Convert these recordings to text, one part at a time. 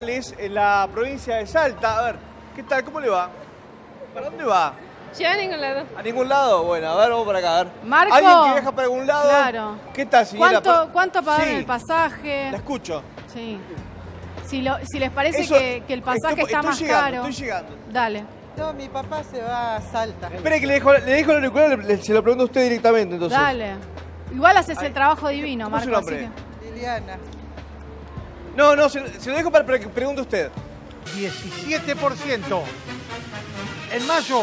En la provincia de Salta. A ver, ¿qué tal? ¿Cómo le va? ¿Para dónde va? Ya a ningún lado. ¿A ningún lado? Bueno, a ver, vamos para acá. A ver. Marco. ¿Alguien que viaja para algún lado? Claro. ¿Qué tal, señora? ¿Cuánto pagaron Sí, el pasaje? La escucho. Sí. Si les parece Eso- que el pasaje está más llegando, caro. Estoy llegando. Dale. No, mi papá se va a Salta. Espere que le dejo el auricular, se lo pregunto a usted directamente, entonces. Dale. Igual haces el trabajo divino, ¿Cómo es su Marco. Así nombre? que... Liliana. No, se lo dejo para que pregunte usted. 17%. En mayo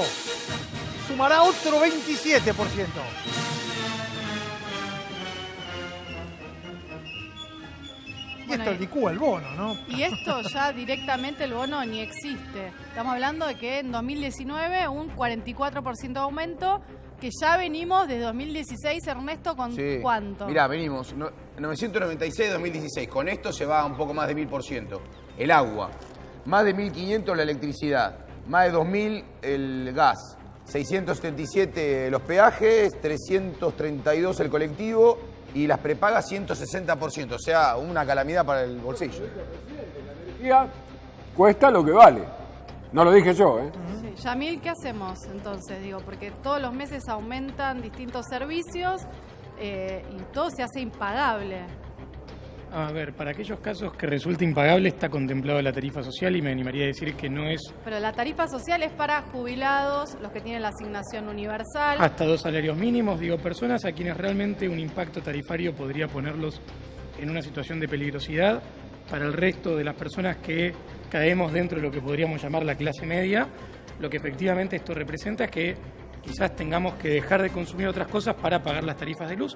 sumará otro 27%. Y Bueno, esto licúa el bono, ¿no? Y esto ya directamente el bono ni existe. Estamos hablando de que en 2019 un 44% de aumento, que ya venimos de 2016, Ernesto, ¿con Sí. cuánto? Mirá, venimos 996-2016. Con esto se va a un poco más de 1000%. El agua. Más de 1500 la electricidad. Más de 2000 el gas. 677 los peajes. 332 el colectivo. Y las prepagas 160%. O sea, una calamidad para el bolsillo. Energía cuesta lo que vale. No lo dije yo, ¿eh? Sí. Yamil, ¿qué hacemos entonces? Digo, porque todos los meses aumentan distintos servicios y todo se hace impagable. A ver, para aquellos casos que resulte impagable está contemplado la tarifa social y me animaría a decir que no es Pero la tarifa social es para jubilados, los que tienen la asignación universal. hasta 2 salarios mínimos, digo, personas a quienes realmente un impacto tarifario podría ponerlos en una situación de peligrosidad. Para el resto de las personas que caemos dentro de lo que podríamos llamar la clase media, lo que efectivamente esto representa es que quizás tengamos que dejar de consumir otras cosas para pagar las tarifas de luz,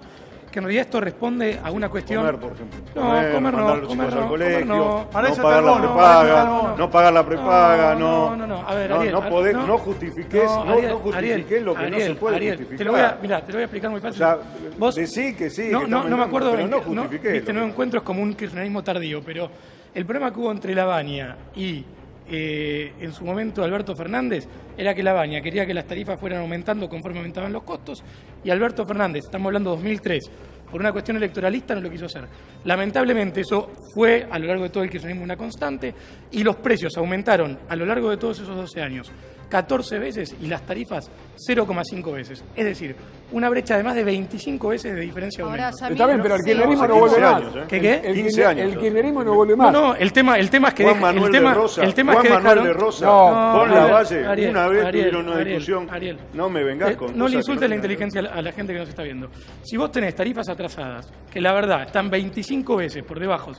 que en realidad esto responde a una cuestión... Comer, por ejemplo. No, comer mandar a no, los comer chicos al no, colegio, comer no. Para no eso pagar está la el bono, prepaga, no. no pagar la prepaga, no. No. A ver, Ariel, No justifiques, no justifiques lo que no se puede Ariel, justificar. te lo voy a explicar muy O fácil. sea, Vos, decí que sí, no, que no me acuerdo, pero no justifiques. viste, no encuentro es como un kirchnerismo tardío, pero el problema que hubo entre La Baña y en su momento Alberto Fernández era que La Baña quería que las tarifas fueran aumentando conforme aumentaban los costos y Alberto Fernández, estamos hablando de 2003, por una cuestión electoralista no lo quiso hacer. Lamentablemente eso fue a lo largo de todo el kirchnerismo una constante y los precios aumentaron a lo largo de todos esos 12 años 14 veces y las tarifas 0,5 veces. Es decir, una brecha de más de 25 veces de diferencia de Ahora, aumento. Yamil, Está bien, pero el sí. kirchnerismo no 15 vuelve más. años, ¿eh? ¿Qué? 15 años. El kirchnerismo no vuelve más. No, el tema es que Juan Manuel de Rosa, el tema es Juan que Manuel dejaron- de Rosa, No, con la Ariel, Valle, Ariel, una vez Ariel, tuvieron una discusión. Ariel. No me vengas con no cosas le insulte que la no inteligencia a la gente que nos está viendo. Si vos tenés tarifas atrasadas, que la verdad están 25 veces por debajo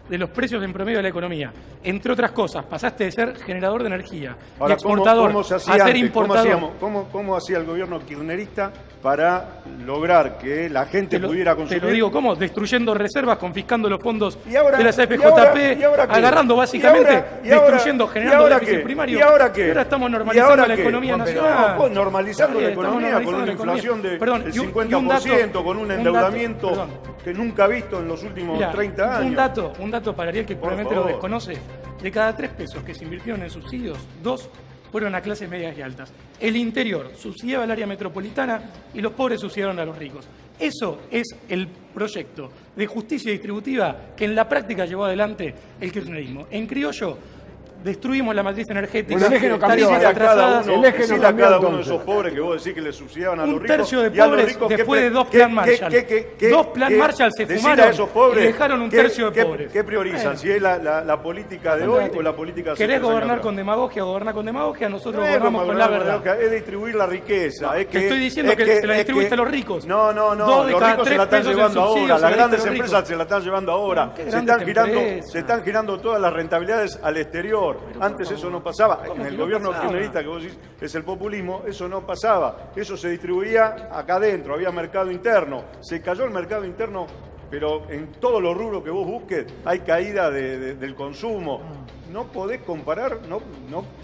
de los precios en promedio de la economía, entre otras cosas, pasaste de ser generador de energía y Ahora, exportador ¿cómo se a hacía ser antes? importador. ¿Cómo hacía el gobierno kirchnerista para lograr que la gente pudiera consumir? Te lo digo, ¿cómo? Destruyendo reservas, confiscando los fondos ¿Y ahora- de las y AFJP, ahora qué? agarrando básicamente, ¿Y ahora- destruyendo, y generando ahora déficit qué? primario. ¿Y ahora qué? Y ahora estamos ¿Y normalizando ahora la qué? economía Pero nacional. no, pues, normalizando la Estamos economía con normalizando una la economía. inflación Perdón, del y un 50%, con un dato, endeudamiento perdón. que nunca visto en los últimos Mirá, 30 años. Un dato para Ariel que Por probablemente lo favor. desconoce. De cada 3 pesos que se invirtieron en subsidios, 2 fueron a clases medias y altas. El interior subsidiaba al área metropolitana y los pobres subsidiaron a los ricos. Eso es el proyecto de justicia distributiva que en la práctica llevó adelante el kirchnerismo. En criollo, destruimos la matriz energética, Bueno, el eje no cambió, tarifas ¿eh? atrasadas. El eje no Decile a cambió, cada uno de entonces. esos pobres que vos decís que le subsidiaban a Un los ricos. tercio de y a los pobres ricos, después de dos plan Marshall. Dos plan Marshall se decile fumaron a esos pobres, y dejaron un tercio de pobres. ¿Qué priorizan? Bueno. Si es la política de hoy o la política de ¿Querés 60 años gobernar atrás? con demagogia? Gobernar con demagogia, nosotros No es gobernamos con la gobernar verdad. es distribuir la riqueza. Es te que, estoy diciendo es que se la es distribuiste que- a los ricos. No, Dos de los cada ricos se 3 la están pesos en llevando subsidios ahora. se Las la grandes diste a los empresas ricos. se la están llevando ahora. Qué Se grandes empresas. están girando todas las rentabilidades al exterior. Antes eso no pasaba. ¿Cómo En que el no gobierno pasaba? kirchnerista que vos decís es el populismo, eso no pasaba. Eso se distribuía acá adentro, había mercado interno. Se cayó el mercado interno, pero en todos los rubros que vos busques hay caída del consumo. No podés comparar, no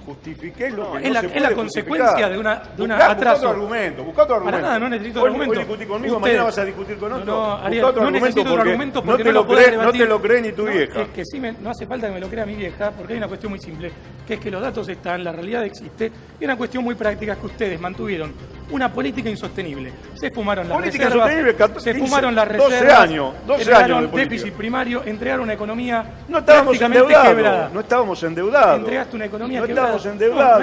justifiqués lo que es no la- se es puede la consecuencia justificar. de una Buscá atraso. otro argumento, buscá otro argumento. Para nada, no necesito Hoy- argumento. Hoy discutí conmigo, Ustedes- mañana vas a discutir con otro. No, Buscá Ariel, otro no argumento necesito un porque argumento porque no te lo podés cree, no debatir. te lo cree ni tu vieja. Es que sí, no hace falta que me lo crea mi vieja, porque hay una cuestión muy simple, que es que los datos están, la realidad existe, y una cuestión muy práctica es que ustedes mantuvieron una política insostenible. Se fumaron las Política reservas, insostenible, se 15, fumaron las 12 reservas, años de entregaron política. déficit primario, entregaron una economía No estábamos prácticamente endeudados, quebrada. no estábamos endeudados. Entregaste una economía no quebrada. estábamos endeudados.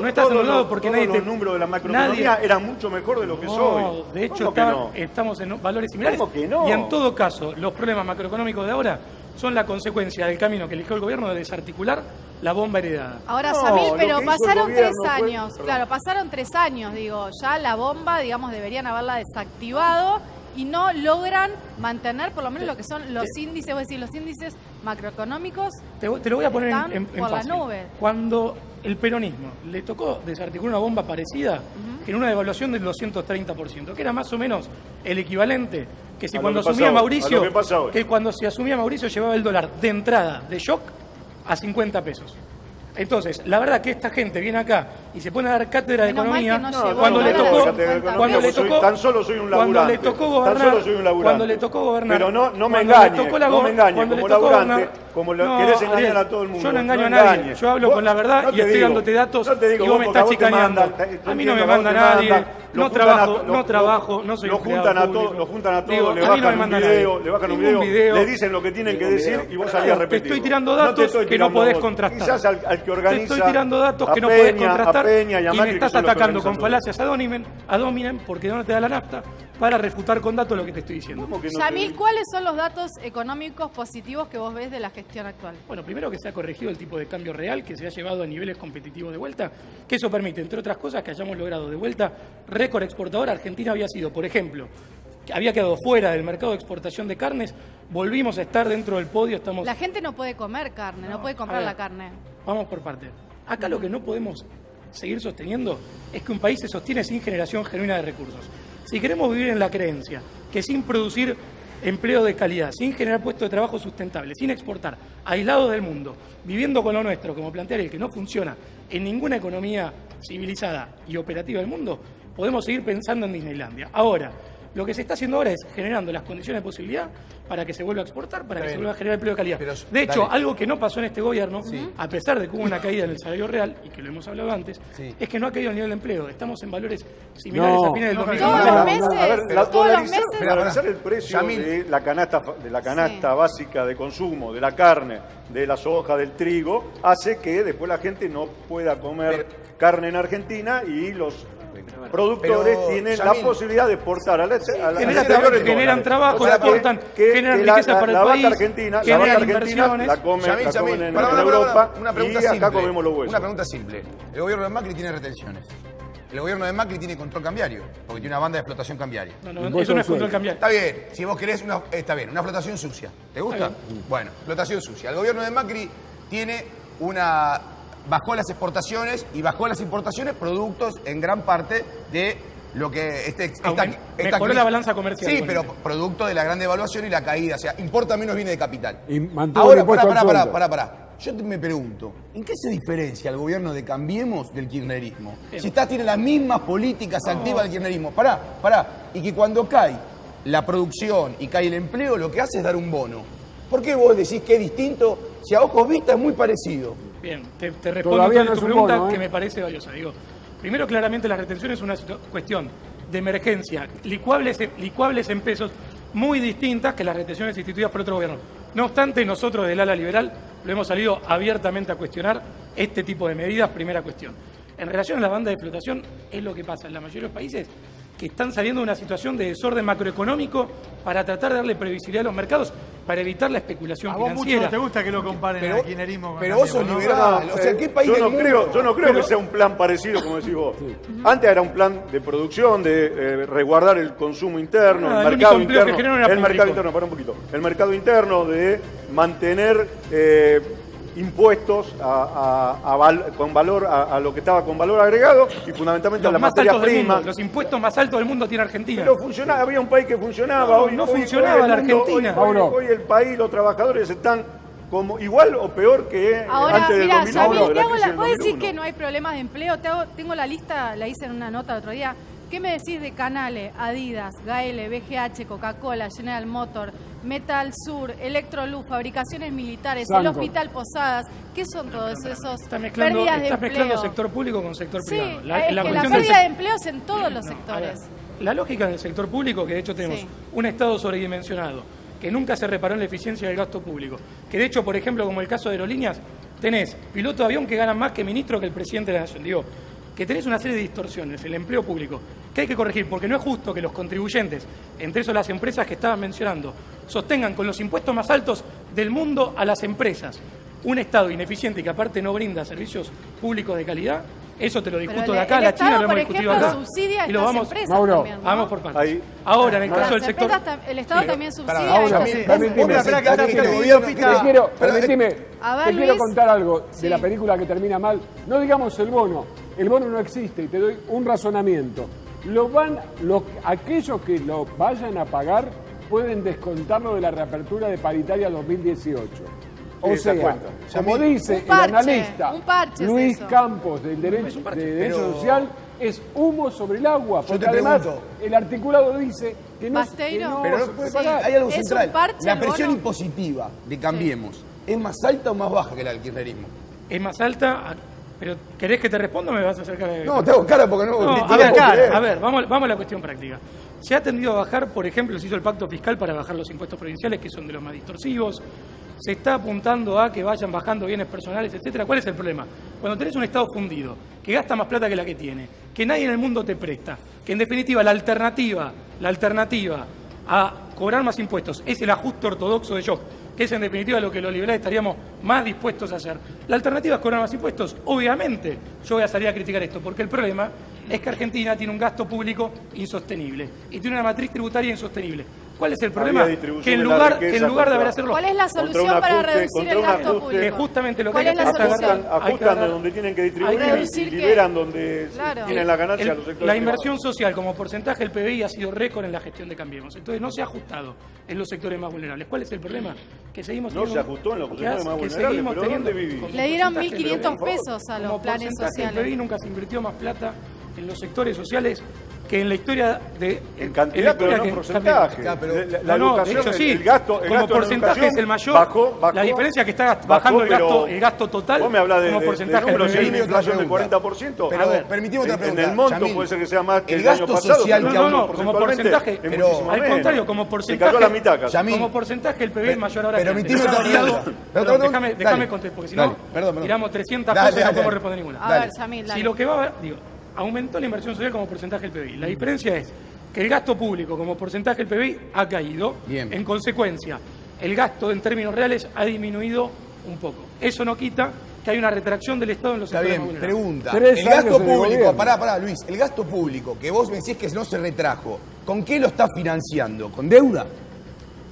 No estás endeudado porque nadie los números de la macroeconomía eran mucho mejor de lo que soy. De hecho, ¿Cómo que no? estamos en valores similares. ¿Cómo que no? Y en todo caso, los problemas macroeconómicos de ahora son la consecuencia del camino que eligió el gobierno de desarticular la bomba heredada. Ahora, No, Yamil, lo pero que hizo el pasaron 3 gobierno fue- años. Perdón. Claro, pasaron 3 años, digo. Ya la bomba, digamos, deberían haberla desactivado y no logran mantener por lo menos lo que son los índices, es decir, los índices macroeconómicos. Te lo voy a poner Están en por las fácil. nubes. Cuando el peronismo le tocó desarticular una bomba parecida, en una devaluación del 230%, que era más o menos el equivalente que si A lo cuando que asumía pasa hoy, Mauricio, a lo que pasa hoy. que cuando se asumía Mauricio llevaba el dólar de entrada, de shock, a 50 pesos. Entonces, la verdad que esta gente viene acá y se pone a dar cátedra de Menos mal economía que no llegó cuando el le dólar tocó, a 50 cuando le pesos. tocó, Tan solo soy un cuando laburante. le tocó Tan gobernar, solo soy un laburante. cuando le tocó gobernar, Pero no me cuando le engañe, tocó la no me engañe, cuando le como tocó laburante, gobernar- como lo No, querés engañar Ariel, a todo el mundo. Yo no engaño No a nadie, engañes. yo hablo Vos- con la verdad no y te estoy digo, dándote datos no te digo, y vos me porque estás a vos te chicaneando. mandan, A mí no entiendo me que a vos manda te nadie, mandan, no lo juntan trabajo, a- no trabajo, no soy lo empleado juntan a todo, público. lo juntan a todo, Digo, le a mí no bajan me un manda video, nadie. le bajan un Ningún video, le dicen lo que tienen que decir y vos salís a Te repetirlo. estoy tirando No te datos estoy que no tirando podés datos. contrastar. Quizás al que organiza Te estoy tirando datos que a no podés Peña, contrastar a Peña y a y Macri, me que estás son los que atacando con organizan falacias ad hominem porque no te da la nafta para refutar con datos lo que te estoy diciendo. ¿Cómo que no Yamil, te- ¿cuáles son los datos económicos positivos que vos ves de la gestión actual? Bueno, primero que se ha corregido el tipo de cambio real, que se ha llevado a niveles competitivos de vuelta, que eso permite, entre otras cosas, que hayamos logrado de vuelta récord exportador. Argentina había sido, por ejemplo, que había quedado fuera del mercado de exportación de carnes, volvimos a estar dentro del podio, estamos... La gente no puede comer carne, no puede comprar a ver. la carne. Vamos por parte. Acá lo que no podemos seguir sosteniendo es que un país se sostiene sin generación genuina de recursos. Si queremos vivir en la creencia que sin producir empleo de calidad, sin generar puestos de trabajo sustentables, sin exportar, aislados del mundo, viviendo con lo nuestro, como plantea el que no funciona en ninguna economía civilizada y operativa del mundo, podemos seguir pensando en Disneylandia. Ahora, lo que se está haciendo ahora es generando las condiciones de posibilidad para que se vuelva a exportar, para que se vuelva a generar empleo de calidad. Pero, de hecho, dale. algo que no pasó en este gobierno, a pesar de que hubo una caída en el salario real, y que lo hemos hablado antes, es que no ha caído el nivel de empleo. Estamos en valores similares No. a fines del No, 2019. Todos los A meses, ver, todos los dolarizar- meses. dolarizar el precio Yamil. de la canasta básica de consumo, de la carne, de la soja, del trigo, hace que después la gente no pueda comer carne en Argentina y los productores Pero, tienen Yamil, la posibilidad de exportar al exterior Generan trabajo, O sea, exportan, generan la- riqueza para el la vaca país, argentina, la generan vaca argentina inversiones. la comen, Yamil, la Yamil, comen en, pará, en pará, pará, Europa una pregunta y acá simple. comemos los huesos. Una pregunta simple. El gobierno de Macri tiene retenciones. El gobierno de Macri tiene control cambiario, porque tiene una banda de explotación cambiaria. No, eso no es control cambiario. Está bien, si vos querés, está bien, una explotación sucia. ¿Te gusta? Bueno, explotación sucia. El gobierno de Macri tiene bajó las exportaciones y bajó las importaciones productos en gran parte de lo que Mejoró la balanza comercial. Sí, con pero él. producto de la gran devaluación y la caída. O sea, importa menos bienes de capital. Y mantuvo el Ahora, impuesto al sueldo. pará. Yo me pregunto, ¿en qué se diferencia el gobierno de Cambiemos del kirchnerismo? Bien. Si tiene las mismas políticas activas del kirchnerismo. Pará. Y que cuando cae la producción y cae el empleo, lo que hace es dar un bono. ¿Por qué vos decís que es distinto si a ojos vistas es muy parecido? Bien, te respondo Todavía a no tu es un pregunta bono, ¿eh? que me parece valiosa. Digo, primero, claramente la retención es una cuestión de emergencia, licuables en pesos, muy distintas que las retenciones instituidas por otro gobierno. No obstante, nosotros del ala liberal lo hemos salido abiertamente a cuestionar este tipo de medidas, primera cuestión. En relación a la banda de flotación, es lo que pasa en la mayoría de los países que están saliendo de una situación de desorden macroeconómico para tratar de darle previsibilidad a los mercados, para evitar la especulación A vos mucho financiera. no te gusta que lo comparen Pero- al kirchnerismo con pero vos sos Cambiemos, ¿no? liberal. O sea, ¿qué país del mundo? Yo no creo que sea un plan parecido, como decís vos. Antes era un plan de producción, de resguardar el consumo interno, Ah, el el mercado único empleo que interno. generó era El mercado público. interno, para un poquito. El mercado interno de mantener impuestos con valor a lo que estaba con valor agregado y fundamentalmente a Los la más materia altos del prima. mundo, los impuestos más altos del mundo tiene Argentina. Pero funcionaba, había un país que funcionaba. No, no funcionaba el la mundo, Argentina. Hoy el país, los trabajadores están como igual o peor que Ahora, antes del mira, 2001, Yamil, de la crisis del vos decís 2001. que no hay problemas de empleo. Tengo la lista, la hice en una nota el otro día. ¿Qué me decís de Canale, Adidas, Gaele, BGH, Coca-Cola, General Motors, Metal Sur, Electroluz, fabricaciones militares, el Sanco. Hospital Posadas. ¿Qué son todos esos Está mezclando, pérdidas de estás mezclando empleo? sector público con sector Sí, privado. es que la cuestión del pérdida de empleo es en todos los No, sectores. a ver, la lógica del sector público, que de hecho tenemos Sí. un Estado sobredimensionado, que nunca se reparó en la eficiencia del gasto público, que de hecho, por ejemplo, como el caso de aerolíneas, tenés piloto de avión que ganan más que ministro que el presidente de la Nación. Digo, que tenés una serie de distorsiones, el empleo público, que hay que corregir, porque no es justo que los contribuyentes, entre esos las empresas que estaban mencionando, sostengan con los impuestos más altos del mundo a las empresas. Un Estado ineficiente y que aparte no brinda servicios públicos de calidad, eso te lo discuto Pero de acá, el la Estado, China lo por hemos discutido ejemplo, acá. subsidia a Y lo estas vamos, empresas Mauro, también, ¿no? vamos por partes. Ahí. Ahora, en el caso Las del sector... empresas el Estado también subsidia pará, a ahora, estas también- empresas. permitime. Espera, que está Este pidiendo gobierno- pita. Permitime, A ver, te quiero Luis. contar algo de Sí. la película que termina mal. No digamos el bono no existe y te doy un razonamiento. Aquellos que lo vayan a pagar pueden descontarlo de la reapertura de paritaria 2018. O Esa sea, cuenta. como dice Un parche, el analista un parche es Luis eso. Campos del derecho, de derecho pero- social, es humo sobre el agua. Porque te además pregunto. el articulado dice que no, Basteiro. Pero no se puede puede pagar. pagar. Hay algo Es un central. parche La el presión bono. impositiva de Cambiemos, ¿es más alta o más baja que la del kirchnerismo? Es más alta, pero ¿querés que te responda o me vas a acercar de... No, te hago cara porque no... No, ni a te ver, puedo creer. a ver, vamos a la cuestión práctica. Se ha tendido a bajar, por ejemplo, se hizo el pacto fiscal para bajar los impuestos provinciales, que son de los más distorsivos. Se está apuntando a que vayan bajando bienes personales, etcétera. ¿Cuál es el problema? Cuando tenés un Estado fundido, que gasta más plata que la que tiene, que nadie en el mundo te presta, que en definitiva la alternativa a cobrar más impuestos es el ajuste ortodoxo de shock, que es en definitiva lo que los liberales estaríamos más dispuestos a hacer. La alternativa es cobrar más impuestos. Obviamente yo voy a salir a criticar esto, porque el problema es que Argentina tiene un gasto público insostenible y tiene una matriz tributaria insostenible. ¿Cuál es el problema? Había distribución Que en de la lugar riqueza de haber contra- hacerlo... ¿Cuál es la Contra solución un para ajuste, reducir contra el un gasto ajuste. público? Que justamente lo que ¿Cuál hay es que la hacer es solución? agarrar- hay que Ajustan de agarrar- donde tienen que distribuir Reducir y qué? liberan donde Claro. tienen la ganancia los sectores La privados. inversión social como porcentaje del PBI ha sido récord en la gestión de Cambiemos. Entonces no se ha ajustado en los sectores más vulnerables. ¿Cuál es el problema? Que seguimos No teniendo- se ajustó en los que sectores más que vulnerables, seguimos pero teniendo ¿dónde vivís? como Le dieron porcentaje 1.500 del PBI. pesos a los Como planes porcentaje del PBI sociales. nunca se invirtió más plata en los sectores sociales que en la historia de... En cantidad, la pero historia no que en porcentaje. Cambiemos. Ya, pero- La No, de educación, hecho sí, el gasto como en la porcentaje educación es el mayor, bajó, la diferencia es que está bajó, bajando pero el gasto total Vos me hablas de como porcentaje del números, si hay PBI. una inflación del Otra 40%. Pero A ver, permitime otra en pregunta. el monto Yamil. puede ser que sea más que El el año gasto pasado. social pero que No, no, aún- como porcentualmente porcentaje, es pero- muchísimo al menos. contrario, como Se porcentaje... cayó la mitad casi. Yamil. Como porcentaje el PBI es mayor ahora. Permitime que antes. otra Está pregunta. tirado- Perdón, Perdón, dale. déjame contestar, porque si no, Dale, perdón. tiramos 300 Dale, cosas y no dale. podemos responder ninguna. A Dale. ver, Yamil, dale. Si lo que va a... Digo, aumentó la inversión social como porcentaje del PBI. La diferencia es que el gasto público como porcentaje del PBI ha caído. Bien. En consecuencia, el gasto en términos reales ha disminuido un poco. Eso no quita que hay una retracción del Estado en los Está sectores bien, más vulnerables. pregunta. 3 El años gasto en el público, gobierno. pará, Luis, el gasto público que vos me decís que no se retrajo, ¿con qué lo está financiando? ¿Con deuda?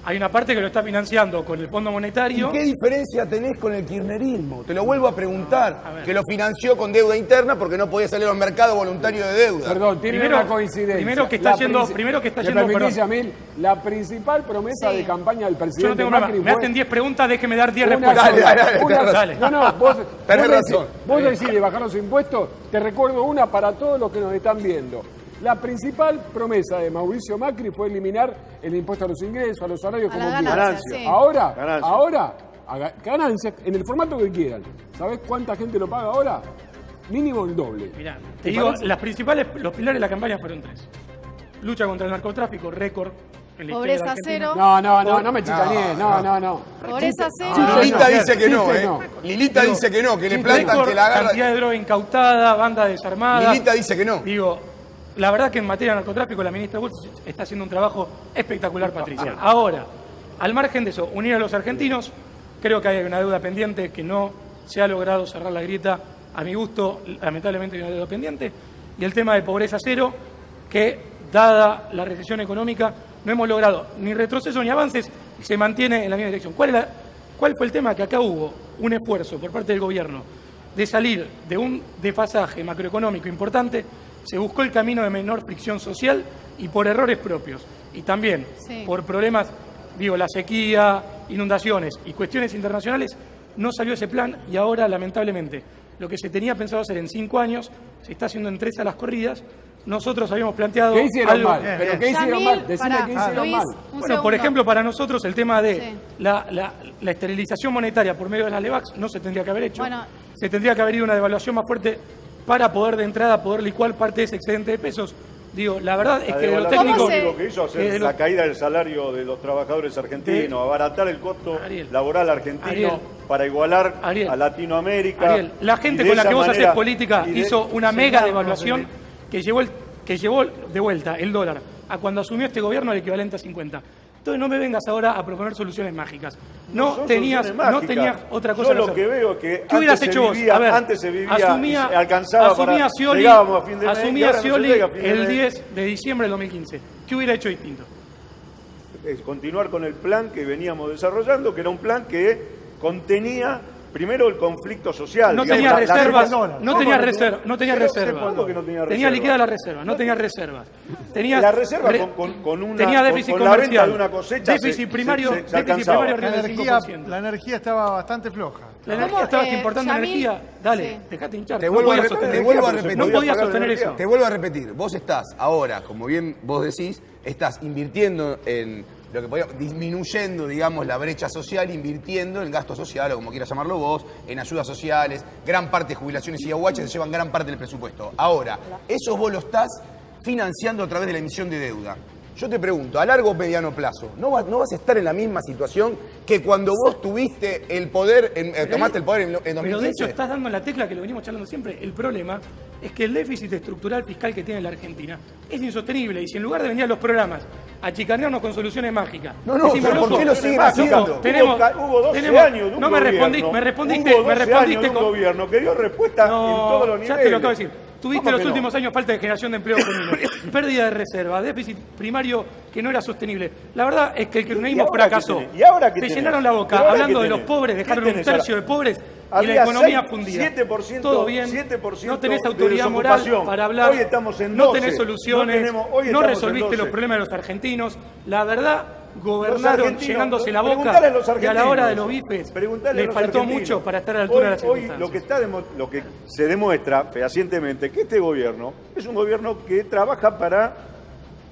Hay una parte que lo está financiando con el Fondo ¿Y Monetario. qué diferencia tenés con el kirchnerismo? Te lo vuelvo a preguntar. A ver. Que lo financió con deuda interna porque no podía salir a un mercado voluntario de deuda. Perdón, tiene Primero- una coincidencia. primero que está La yendo- princi- primero que está ¿Me yendo, permitís, perdón. Yamil? La principal promesa Sí. de campaña del presidente Yo no tengo nada más. Macri Me fue hacen 10 preguntas, déjeme dar 10 una respuestas. Dale, sola. dale, Una- tenés razón. No, vos Tenés decís- razón. Vos decís bajar los impuestos, te recuerdo una para todos los que nos están viendo. La principal promesa de Mauricio Macri fue eliminar el impuesto a los ingresos, a los salarios, A la como ganancia, quieran. Ganancia. sí. Ahora, ganancias, en el formato que quieran. ¿Sabés cuánta gente lo paga ahora? Mínimo el doble. Mirá, te ¿Te digo, parece? los pilares de la campaña fueron 3. Lucha contra el narcotráfico, récord en la historia de Pobreza Argentina. cero. No me chicanees, no. Pobreza cero. No, Lilita no, dice que no, chiste ¿eh? no. Lilita dice que no, que le chiste plantan, Récord, que la cantidad agarra. de droga incautada, banda desarmada. Lilita dice que no. Digo, la verdad que en materia de narcotráfico la ministra Bulls está haciendo un trabajo espectacular, Patricia. Ahora, al margen de eso, unir a los argentinos, creo que hay una deuda pendiente que no se ha logrado cerrar la grieta. A mi gusto, lamentablemente hay una deuda pendiente. Y el tema de pobreza cero, que dada la recesión económica, no hemos logrado ni retroceso ni avances y se mantiene en la misma dirección. ¿Cuál fue el tema? Que acá hubo un esfuerzo por parte del gobierno de salir de un desfasaje macroeconómico importante, se buscó el camino de menor fricción social y por errores propios. Y también Sí. por problemas, la sequía, inundaciones y cuestiones internacionales, no salió ese plan y ahora, lamentablemente, lo que se tenía pensado hacer en 5 años se está haciendo en 3 a las corridas, nosotros habíamos planteado ¿Qué hicieron algo... mal? ¿Pero qué hicieron Yamil, mal? Decime pará, qué hicieron Luis, mal. un Bueno, segundo. por ejemplo, para nosotros el tema de Sí. la esterilización monetaria por medio de las LEVAX no se tendría que haber hecho. Bueno. Se tendría que haber ido una devaluación más fuerte para poder de entrada poder licuar parte de ese excedente de pesos. Digo, la verdad es La que de los devaluación técnicos... se- lo único que hizo hacer de la los- caída del salario de los trabajadores argentinos, abaratar el costo Ariel. laboral argentino Ariel. para igualar Ariel. a Latinoamérica. Ariel, la gente Y de con la esa que vos manera- haces política y de- hizo una Sí, mega no, devaluación que llevó de vuelta el dólar a cuando asumió este gobierno el equivalente a 50. Entonces no me vengas ahora a proponer soluciones mágicas. No son tenías soluciones mágicas. otra cosa Yo que lo hacer. que veo es que ¿Qué hubieras antes se hecho vos? vivía- A ver, antes se vivía y asumía, se alcanzaba para- Scioli, llegábamos a fin de mes, y asumía ahora no se Scioli llega a fin de el mes. 10 de diciembre del 2015. ¿Qué hubiera hecho distinto? Es continuar con el plan que veníamos desarrollando, que era un plan que contenía primero el conflicto social. No digamos, tenía la- reservas, dólares. no ¿Cómo tenía no reservas, no tenía Pero, reservas. ¿cómo que no tenía Tenía reservas? liquidada la reserva, no tenía reservas. Tenía La reserva con una- tenía déficit con la venta comercial. de una cosecha déficit primario, se déficit alcanzaba. primario La arriba del energía, 5%. la energía estaba bastante floja. La energía ¿Cómo, estabas importando Yamil? energía. Dale, Sí. dejate hinchar. Te No vuelvo a podías repetir, sostener te vuelvo a eso. repetir. No Podía podías pagar sostener energía. eso. Te vuelvo a repetir, vos estás ahora, como bien vos decís, estás invirtiendo en lo que podríamos, disminuyendo, digamos, la brecha social, invirtiendo en gasto social, o como quieras llamarlo vos, en ayudas sociales, gran parte de jubilaciones y aguaches se llevan gran parte del presupuesto. Ahora, eso vos lo estás financiando a través de la emisión de deuda. Yo te pregunto, a largo o mediano plazo, ¿no vas a estar en la misma situación que cuando vos tuviste el poder, tomaste el poder en 2015? Pero de hecho estás dando en la tecla que lo venimos charlando siempre. El problema es que el déficit estructural fiscal que tiene la Argentina es insostenible. Y si en lugar de venir a los programas a chicanearnos con soluciones mágicas... No, no, decimos, pero ¿por loco, qué lo siguen loco, haciendo? Tenemos, Hubo 12 tenemos- años de un no me gobierno. respondiste, me respondiste, Hubo 12 me respondiste años de un con... gobierno que dio respuesta en todos los niveles. Ya te lo acabo de decir. Tuviste ¿Cómo los que no? últimos años falta de generación de empleo genuino, pérdida de reserva, déficit primario que no era sostenible. La verdad es que el kirchnerismo ¿Y ahora qué fracasó. tenés? ¿Y ahora qué Te tenés? llenaron la boca ¿Pero ahora hablando qué de los tenés? pobres, ¿Qué dejaron un tenés tercio ahora? de pobres y Había la economía 6, fundida. 7%, Todo bien, 7% no tenés de autoridad moral desocupación. para hablar, Hoy estamos en no 12. tenés soluciones, No tenemos- hoy no estamos en resolviste 12. los problemas de los argentinos. La verdad, Los gobernaron argentinos, llenándose la boca preguntale a los y a la argentinos. hora de los bifes Preguntale a le los faltó argentinos. mucho para estar a la altura de las Hoy circunstancias. lo que se demuestra fehacientemente que este gobierno es un gobierno que trabaja para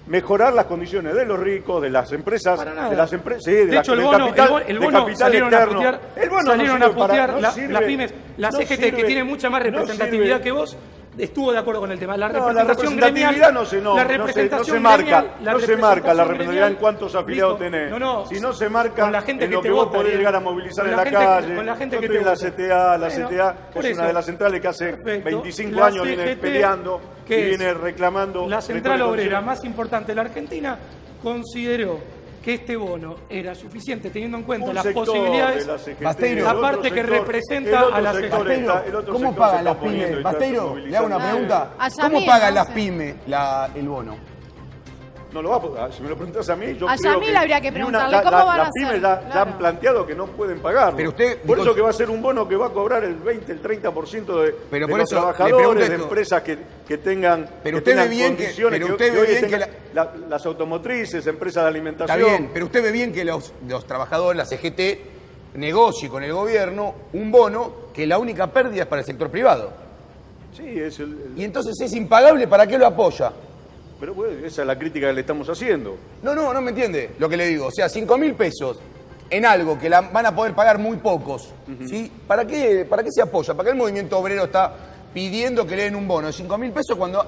mejorar las condiciones de los ricos, de las empresas, Para nada. de las empresas, sí, De hecho, el del bono, capital, el del bono capital salieron a externo. putear, El bono no salieron sirve a putear para- no las sirve, pymes, la no CGT, sirve, que tiene mucha más no representatividad sirve. que vos, estuvo de acuerdo con el tema. La No, la representación representatividad gremial, no se la representación marca, gremial, no se marca la representatividad gremial, en cuántos afiliados listo. tenés. No, si no se marca con la gente en que lo te que vos vota, podés Ariel. llegar a movilizar Con en la la gente- calle. con la gente Yo que estoy te en la vota. CTA, la Bueno, CTA por es eso. una de las centrales que hace Perfecto. 25 La años viene CGT, peleando que y es viene reclamando. La central mejores obrera condiciones. más importante de la Argentina consideró que este bono era suficiente teniendo en cuenta Un las sector posibilidades. de la CGT, Basteiro, el la otro parte que sector- representa el otro a la sector CGT. está- el otro ¿Cómo sector se pagan está las oponiendo y pymes? está Basteiro, le hago movilizando. una pregunta. A ¿Cómo Yamil, pagan no las sé. pymes el bono? No lo va a poder. Si me lo preguntas a mí, yo A creo Yamil que habría que ni preguntarle, ¿cómo van a las hacer? pymes ya Claro. han planteado que no pueden pagarlo. Pero usted por dijo- eso que va a ser un bono que va a cobrar el 20, el 30% de Pero de por los eso le trabajadores, pregunto de esto. empresas que tengan, Pero que usted ve tengan bien que- condiciones, pero usted ve hoy bien que tengan las automotrices, empresas de Está alimentación. bien, pero usted ve bien que los trabajadores, la CGT, negocie con el gobierno un bono que la única pérdida es para el sector privado. Sí, es Y entonces es impagable, ¿para qué lo apoya? pero bueno, esa es la crítica que le estamos haciendo. No me entiende lo que le digo. O sea, 5.000 pesos en algo que van a poder pagar muy pocos, ¿sí? ¿Para qué se apoya? ¿Para qué el movimiento obrero está pidiendo que le den un bono de 5.000 pesos cuando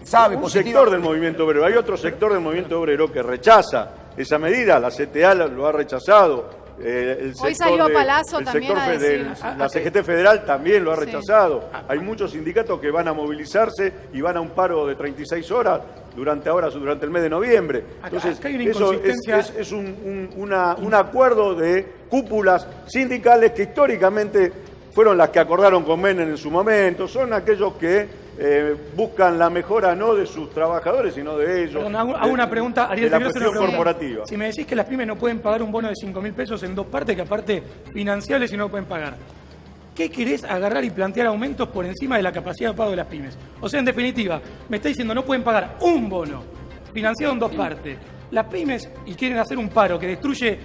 sabe Un positivo? sector del movimiento obrero. Hay otro sector del movimiento obrero que rechaza esa medida. La CTA lo ha rechazado. El Hoy sector salió de- Palazzo el también sector a decir. la CGT federal también lo ha Sí. rechazado. Hay muchos sindicatos que van a movilizarse y van a un paro de 36 horas durante el mes de noviembre. Entonces, acá hay una eso inconsistencia. es un acuerdo de cúpulas sindicales que históricamente fueron las que acordaron con Menem en su momento. Son aquellos que buscan la mejora no de sus trabajadores, sino de ellos. Perdón, hago una pregunta, Ariel, de la te quiero hacer una cuestión pregunta. corporativa. Si me decís que las pymes no pueden pagar un bono de 5.000 pesos en dos partes, que aparte financiables y no lo pueden pagar, ¿qué querés agarrar y plantear aumentos por encima de la capacidad de pago de las pymes? O sea, en definitiva, me está diciendo no pueden pagar un bono financiado en dos partes. Las pymes y quieren hacer un paro que destruye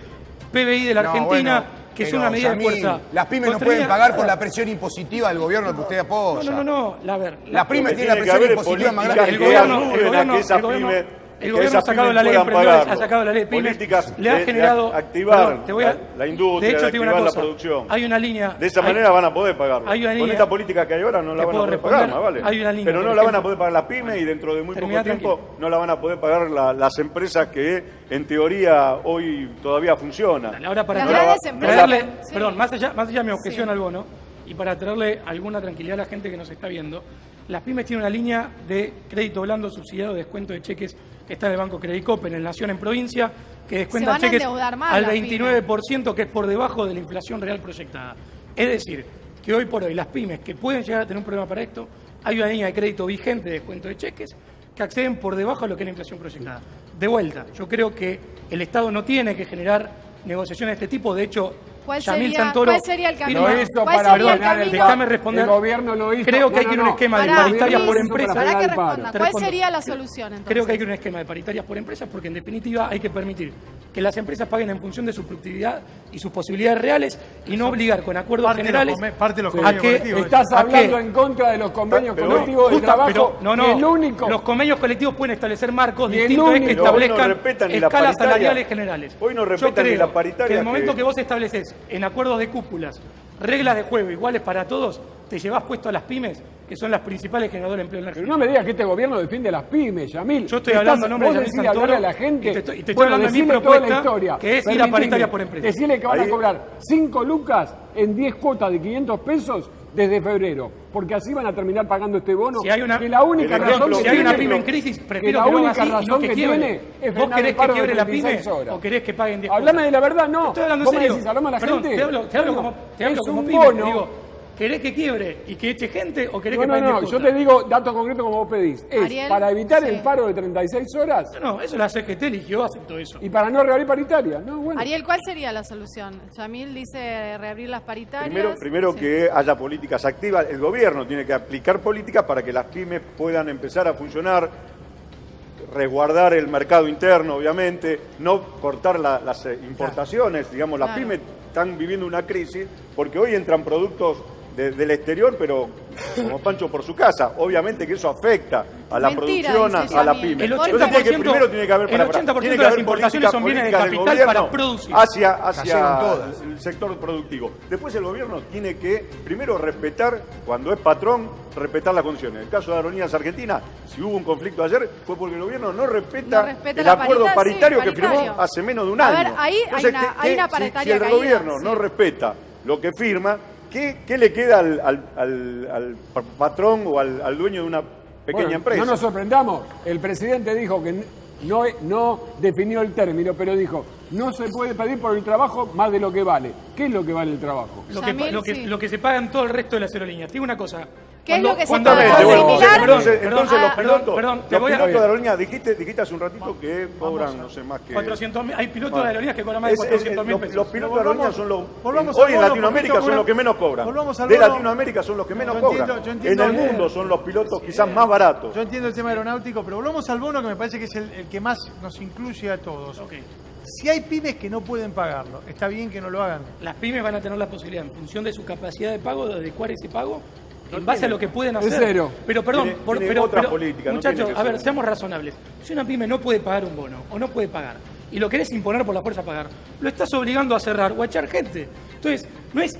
PBI de la No, Argentina, bueno. que es Pero, una medida Yamil, de fuerza. las pymes no pueden pagar por la presión impositiva del gobierno que usted apoya. No. A ver, Las pymes tienen la Tiene que presión haber impositiva más políticas grande. que ayuden a que esas pymes el gobierno ha sacado la ley de emprendedores, ha sacado la ley de pymes, políticas le ha generado... activar perdón, la industria, de hecho, te digo una activar la cosa, producción. hay una línea... De esa manera van a poder pagarlo. Hay una Con línea- esta política que hay ahora no la Te van a puedo poder pagar responder. más, ¿vale? Hay una línea, Pero no por la van a ejemplo. poder pagar las pymes y dentro de muy Terminá poco tiempo no la van a poder pagar las empresas que en teoría hoy todavía funcionan. Ahora para Las traerle- grandes empresas, traerle- sí. perdón, más allá de mi objeción Sí. al bono, y para traerle alguna tranquilidad a la gente que nos está viendo, las pymes tienen una línea de crédito blando subsidiado de descuento de cheques que está en el Banco Credicop, en el Nación en Provincia, que descuenta van a cheques endeudar más al las 29%, que es por debajo de la inflación real proyectada. Es decir, que hoy por hoy las pymes que pueden llegar a tener un problema para esto, hay una línea de crédito vigente de descuento de cheques que acceden por debajo de lo que es la inflación proyectada. De vuelta, yo creo que el Estado no tiene que generar negociaciones de este tipo. De hecho, ¿Cuál Yamil sería- Santoro cuál sería el camino? Lo firma- hizo ¿Cuál para sería el frenar el camino? Déjame responder. El gobierno lo hizo. Creo que hay que ir a un esquema de Pará, paritarias por Luis, empresas. Para que frenar el paro. responda, Te ¿cuál respondo. sería la solución entonces? Creo que hay que ir a un esquema de paritarias por empresas porque en definitiva hay que permitir que las empresas paguen en función de su productividad y sus posibilidades reales y no obligar con acuerdos generales Parte de los a convenios que colectivos. Estás ¿A hablando qué? en contra de los convenios Pero colectivos de Justa, trabajo. pero no, y el único. los convenios colectivos pueden establecer marcos Y el distintos que único. Pero hoy no establezcan respetan ni la escalas paritaria. salariales generales. Hoy no Yo respetan ni creo la paritaria que en el que- momento que vos estableces en acuerdos de cúpulas reglas de juego iguales para todos, te llevas puesto a las pymes, que son las principales generadoras de empleo en la Pero Argentina. no me digas que este gobierno defiende a las pymes, Yamil. Yo estoy hablando en nombre de vos Yamil decís Santoro hablarle a la gente. y te estoy Bueno, hablando de mi decile propuesta, toda la historia. que es ir a Permitime, paritaria por empresa. Decirle que van Ahí- a cobrar 5 lucas en 10 cuotas de 500 pesos desde febrero, porque así van a terminar pagando este bono. Si hay una- que la única El razón ejemplo- que Si hay una tiene- pyme en crisis, que prefiero la que lo haga única así y no razón que que quiebre. tiene es ¿Vos frenar el querés que paro de quiebre la pyme 36 horas. o querés que paguen 10 Hablame cuotas? de la verdad, no. Estoy hablando en Vos me serio. decís, hablame a la Perdón, gente. te hablo No, como un pyme. bono. Digo, ¿querés que quiebre y que eche gente o querés No, que no, paguen 10 no, yo cuotas? te digo dato concreto como vos pedís. Es Ariel, para evitar sí. el paro de 36 horas No, eso la CGT eligió, aceptó eso. y para no reabrir paritaria. No, bueno. Ariel, ¿cuál sería la solución? Yamil dice reabrir las paritarias. Primero Sí. que haya políticas activas. El gobierno tiene que aplicar políticas para que las pymes puedan empezar a funcionar, resguardar el mercado interno, obviamente, no cortar las importaciones. Digamos, las Claro. pymes están viviendo una crisis porque hoy entran productos del exterior, pero como Pancho por su casa. Obviamente que eso afecta a la Mentira, producción, dice a la Yamil. pyme. El Entonces 80% primero tiene que haber, el 80% tiene que de las haber importaciones son bienes de políticas del capital para gobierno producir. hacia Cayeron todas. el sector productivo. Después el gobierno tiene que, primero, respetar, cuando es patrón, respetar las condiciones. En el caso de Aerolíneas Argentina, si hubo un conflicto ayer, fue porque el gobierno no respeta el la acuerdo paridad, paritario sí, que firmó paritario. hace menos de un A año. ver, ahí hay una si paritaria el caída, gobierno sí. no respeta lo que firma, ¿qué le queda al patrón o al dueño de una pequeña Bueno, empresa? no nos sorprendamos. El presidente dijo que no definió el término, pero dijo, no se puede pedir por el trabajo más de lo que vale. ¿Qué es lo que vale el trabajo? Yamil, sí. Lo que se paga en todo el resto de las aerolíneas. Te digo una cosa. ¿Qué es lo que se cuando- paga? Exactamente, bueno, Similar- entonces los Ah, pilotos, perdón, te los voy a- pilotos de aerolíneas, dijiste hace un ratito que cobran, no sé, más que... 400.000, hay pilotos de aerolíneas que cobran más de 400.000 pesos. Los pilotos de aerolíneas son los... volvamos Hoy al en bono, Latinoamérica porque son los que menos cobran. volvamos al De bono. Latinoamérica son los que menos Yo cobran. entiendo- yo entiendo- En el mundo son los pilotos quizás más baratos. Yo entiendo el tema aeronáutico, pero volvamos al bono que me parece que es el que más nos incluye a todos. Ok. Si hay pymes que no pueden pagarlo, está bien que no lo hagan. Las pymes van a tener la posibilidad, en función de su capacidad de pago, de adecuar ese pago en base a lo que pueden hacer. cero. Pero perdón, Tiene otra política, no muchachos, tiene que a ver, ser. seamos razonables. Si una pyme no puede pagar un bono o no puede pagar y lo querés imponer por la fuerza a pagar, lo estás obligando a cerrar o a echar gente. Entonces, no es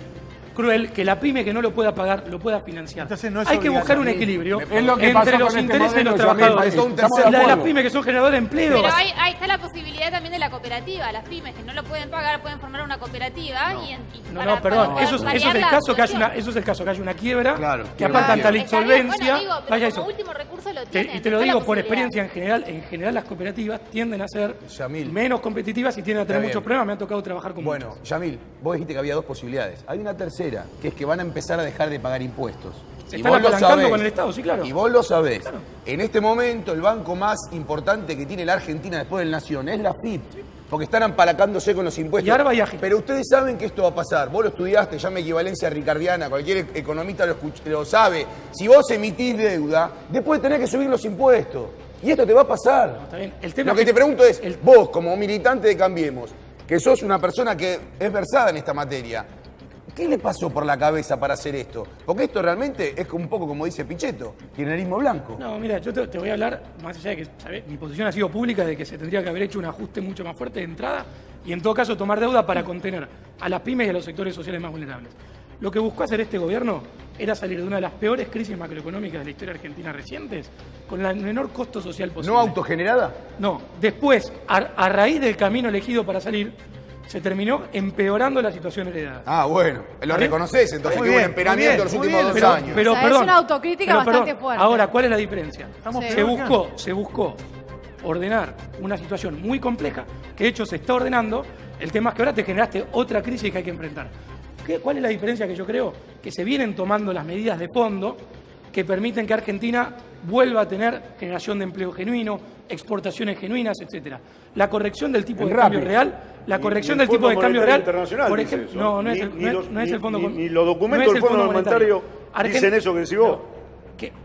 cruel que la pyme que no lo pueda pagar lo pueda financiar. Entonces no es Hay que buscar un obligatorio. equilibrio Es lo que pasó entre los con este intereses de los modelo, Yamil, trabajadores. estamos de La de las acuerdo. pymes que son generadoras de empleo. Pero ahí está la posibilidad también de la cooperativa. Las pymes que no lo pueden pagar pueden formar una cooperativa y No, perdón, para eso es variar el la caso que haya situación. eso es el caso que haya una quiebra, Claro, que quiebra. aparte ante la Está bien, insolvencia bueno, digo, pero vaya como eso. último recurso lo Y tienen. te lo está la digo por posibilidad. experiencia en general las cooperativas tienden a ser Yamil. menos competitivas y tienden a tener Está muchos bien. problemas. Me ha tocado trabajar con Bueno, muchos. Yamil, vos dijiste que había dos posibilidades. Hay una tercera, que es que van a empezar a dejar de pagar impuestos. Se Y están vos lo apalancando sabés. con el Estado, sí, claro. Y vos lo sabés. En este momento, el banco más importante que tiene la Argentina después del Nación es la FIP. Porque están apalancándose con los impuestos. Y Arba y Ágil. Pero ustedes saben que esto va a pasar. Vos lo estudiaste, llama equivalencia ricardiana. Cualquier economista lo sabe. Si vos emitís deuda, después tenés que subir los impuestos. Y esto te va a pasar. Está bien. El tema Lo que es te pregunto es, el- vos como militante de Cambiemos, que sos una persona que es versada en esta materia. ¿Qué le pasó por la cabeza para hacer esto? Porque esto realmente es un poco como dice Pichetto, kirchnerismo blanco. No, mira, yo te voy a hablar, más allá de que, ¿sabes? Mi posición ha sido pública de que se tendría que haber hecho un ajuste mucho más fuerte de entrada y en todo caso tomar deuda para contener a las pymes y a los sectores sociales más vulnerables. Lo que buscó hacer este gobierno era salir de una de las peores crisis macroeconómicas de la historia argentina recientes con el menor costo social posible. ¿No autogenerada? No. Después, a raíz del camino elegido para salir, se terminó empeorando la situación heredada. Ah, bueno. Lo reconoces, entonces, Muy que hubo un bien, empeoramiento en los muy últimos bien. 2 años. Pero, O sea, perdón, es una autocrítica pero, bastante perdón, fuerte. Ahora, ¿cuál es la diferencia? Estamos Sí. Se buscó ordenar una situación muy compleja, que de hecho se está ordenando. El tema es que ahora te generaste otra crisis que hay que enfrentar. ¿Cuál es la diferencia que yo creo? Que se vienen tomando las medidas de fondo que permiten que Argentina vuelva a tener generación de empleo genuino, exportaciones genuinas, etcétera. La corrección del tipo de cambio real, la corrección del tipo de cambio real, por ejemplo, no, no es el fondo ni los documentos del Fondo Monetario dicen eso que decís vos.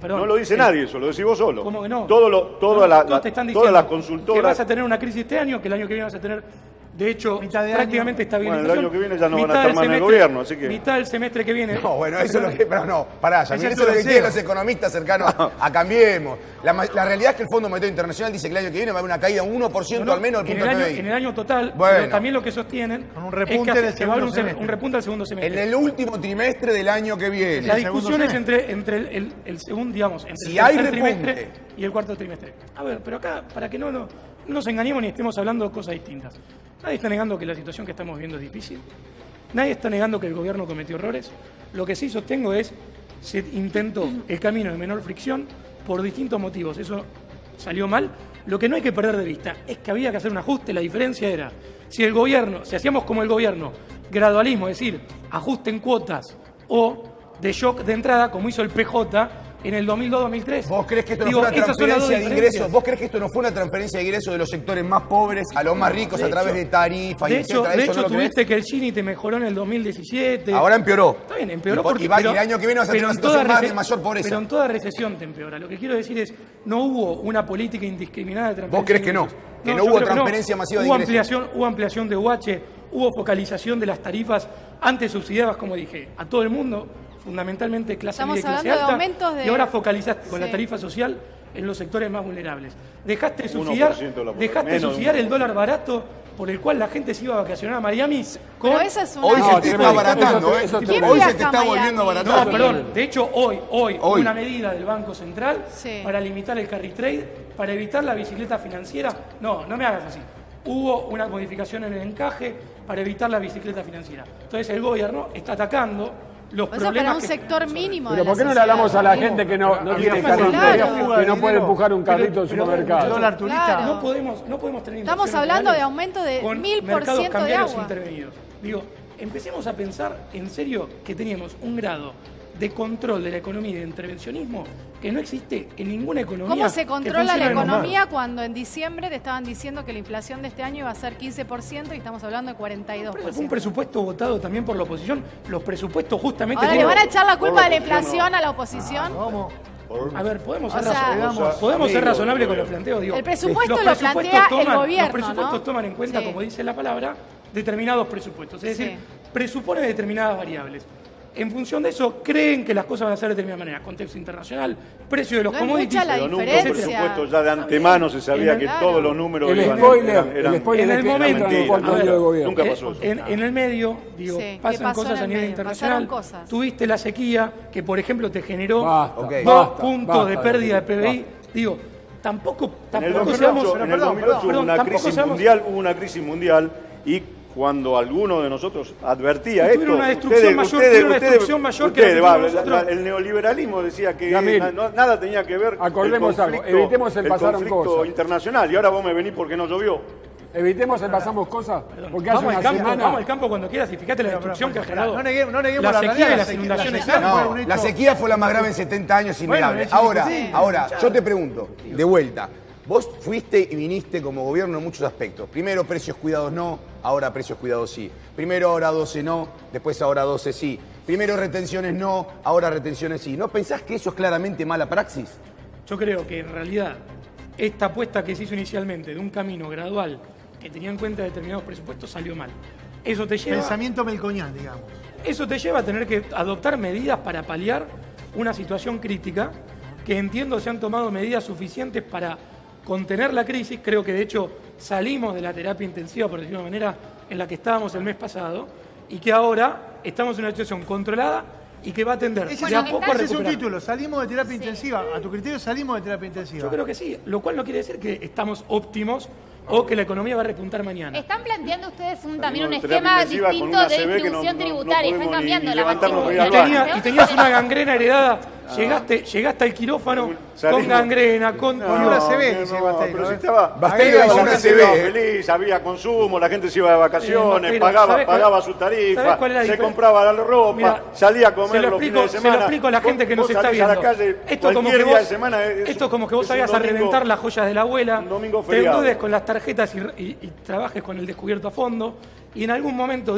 No lo dice nadie eso, lo decís vos solo. ¿Cómo que no? Todas te están las diciendo consultoras. que vas a tener una crisis este año, que el año que viene vas a tener, de hecho, prácticamente estabilización. Bueno, el año que viene ya no van a estar más en el gobierno, así que... Mitad del semestre que viene... No, bueno, eso es lo que... Pero no, pará, ya, eso es lo que tienen los economistas cercanos a Cambiemos. La realidad es que el Fondo Monetario Internacional dice que el año que viene va a haber una caída de un 1% al menos del punto PBI. En el año total, bueno, pero también lo que sostienen con un repunte es del que va a haber segundo un repunte al segundo semestre. En el último trimestre del año que viene. La discusión es entre el segundo, digamos, entre si el hay tercer repunte trimestre y el cuarto trimestre. A ver, pero acá, para que no nos engañemos ni estemos hablando de cosas distintas. Nadie está negando que la situación que estamos viviendo es difícil. Nadie está negando que el gobierno cometió errores. Lo que sí sostengo es se intentó el camino de menor fricción por distintos motivos. Eso salió mal. Lo que no hay que perder de vista es que había que hacer un ajuste. La diferencia era si hacíamos como el gobierno, gradualismo, es decir, ajuste en cuotas o de shock de entrada, como hizo el PJ en el 2002-2003. ¿Vos crees que esto no fue una transferencia de ingresos? ¿Vos crees que esto no fue una transferencia de ingresos de los sectores más pobres a los más ricos a través de tarifas y etcétera? De hecho, tuviste que el Gini te mejoró en el 2017. Ahora empeoró. Está bien, empeoró y el año que viene vas a tener una situación más de mayor pobreza. Pero en toda recesión te empeora. Lo que quiero decir es, no hubo una política indiscriminada de transferencia. ¿Vos crees que no? Que no hubo transferencia masiva de ingresos. Hubo ampliación de UH, hubo focalización de las tarifas antes subsidiadas, como dije, a todo el mundo, fundamentalmente clase media y clase alta, y ahora focalizaste con la tarifa social en los sectores más vulnerables. Dejaste de subsidiar el dólar barato por el cual la gente se iba a vacacionar a Miami. Pero esa es una... Hoy se te está abaratando, ¿eh? Hoy se te está volviendo barato. No, perdón. De hecho, hoy una medida del Banco Central para limitar el carry trade, para evitar la bicicleta financiera. No me hagas así. Hubo una modificación en el encaje para evitar la bicicleta financiera. Entonces el gobierno está atacando los problemas para un sector mínimo. Pero ¿por qué no le hablamos a la gente que no tiene carrito, que no puede empujar un carrito del supermercado? No podemos tener... Estamos hablando de aumento de 1000% de agua. Intervenidos. Digo, empecemos a pensar en serio que teníamos un grado de control de la economía y de intervencionismo que no existe en ninguna economía. ¿Cómo se controla la economía cuando en diciembre te estaban diciendo que la inflación de este año iba a ser 15% y estamos hablando de 42%? Fue un presupuesto votado también por la oposición. Los presupuestos justamente... Ahora, ¿le van a echar la culpa de la inflación a la oposición? A ver, podemos ser razonables con los planteos. Digo, el presupuesto lo plantea el gobierno, los presupuestos toman en cuenta, como dice la palabra, determinados presupuestos. Es decir, presupone determinadas variables. En función de eso, creen que las cosas van a ser de determinada manera. Contexto internacional, precio de los commodities. Pero nunca un presupuesto ya de antemano se sabía que todos los números eran en el momento. Nunca pasó eso. En el medio, digo, pasan cosas a nivel internacional. Tuviste la sequía, que por ejemplo te generó 2 puntos de pérdida de PBI. Digo, tampoco en el 2008 hubo una crisis mundial y cuando alguno de nosotros advertía esto, el neoliberalismo decía que nada tenía que ver evitemos el pasaron conflicto internacional y ahora vos me venís porque no llovió. Evitemos el pasamos cosas. Porque vamos al campo cuando quieras y fíjate la destrucción que ha generado. No neguemos la sequía y las inundaciones. La sequía fue la más grave en 70 años, innegable. Ahora, yo te pregunto, de vuelta. Vos fuiste y viniste como gobierno en muchos aspectos. Primero precios cuidados no, ahora precios cuidados sí. Primero ahora 12 no, después ahora 12 sí. Primero retenciones no, ahora retenciones sí. ¿No pensás que eso es claramente mala praxis? Yo creo que en realidad esta apuesta que se hizo inicialmente de un camino gradual que tenía en cuenta determinados presupuestos salió mal. Eso te lleva... Pensamiento melconian, digamos. Eso te lleva a tener que adoptar medidas para paliar una situación crítica, que entiendo se han tomado medidas suficientes para contener la crisis. Creo que de hecho salimos de la terapia intensiva, por decirlo de una manera, en la que estábamos el mes pasado, y que ahora estamos en una situación controlada y que va a tender Ese de a poco a es un recuperar. título, salimos de terapia intensiva. A tu criterio salimos de terapia intensiva. Yo creo que sí, lo cual no quiere decir que estamos óptimos o que la economía va a repuntar mañana. ¿Están planteando ustedes también un terapia esquema intensiva con distinto una de CB que distribución no tributaria? podemos ¿Están cambiando ni la levantarnos matriz? para ir al baño. Y tenías una gangrena heredada, llegaste al quirófano Salimos. con gangrena, con... una CB, dice Basteiro, pero si ¿eh? estaba Basteiro la con una gente CB, estaba ¿eh? feliz, había consumo, la gente se iba de vacaciones, Basteiro, pagaba, ¿sabés pagaba cuál- su tarifa, sabés cuál es la se diferencia? compraba la ropa, Mira, salía a se comer lo los explico- fines de se lo semana. explico a la gente que nos Vos está salís a la viendo. calle Esto como cualquier que día vos, de semana. esto es como que vos es un salgas a domingo- reventar las joyas de la abuela, un domingo te feriado. endeudes con las tarjetas y trabajes con el descubierto a fondo, y en algún momento,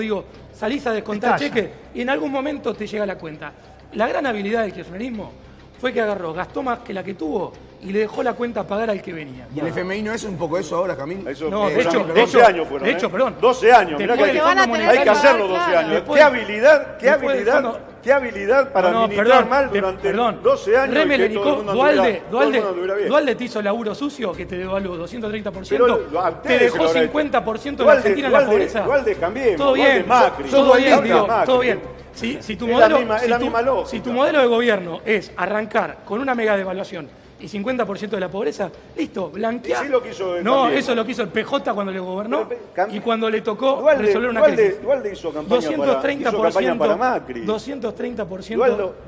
salís a descontar Estalla. cheque y en algún momento te llega la cuenta. La gran habilidad del kirchnerismo fue que agarró, gastó más que la que tuvo y le dejó la cuenta a pagar al que venía. ¿Y el FMI no es un poco eso ahora, Camil? Eso, No, de eso, hecho, 12 años fueron. de hecho, perdón. 12 años, mirá Después que del van a Fondo tener hay que Monetario- hacerlo 12 años. Después- ¿Qué habilidad, después del fondo- qué habilidad para administrar mal durante 12 años? Reme y le que todo indicó, el mundo anduviera- todo el mundo anduviera Dualde, bien. Dualde te hizo laburo sucio que te devaluó 230%, Pero a te ustedes se dejó lo habrá hecho. 50% en la Argentina en la pobreza. Dualde cambiemos, Todo Dualde bien, Macri. todo Dualde bien, digo, Macri. todo bien. Si tu Es la modelo, misma- es la misma lógica. si tu modelo de gobierno es arrancar con una mega devaluación y 50% de la pobreza, listo, blanquear. Y sí lo quiso él no, también. eso lo quiso el PJ cuando le gobernó Pero, y cuando le tocó Dualde- resolver una Dualde- crisis. Dualde hizo campaña para- 230%, hizo campaña para Macri. 230%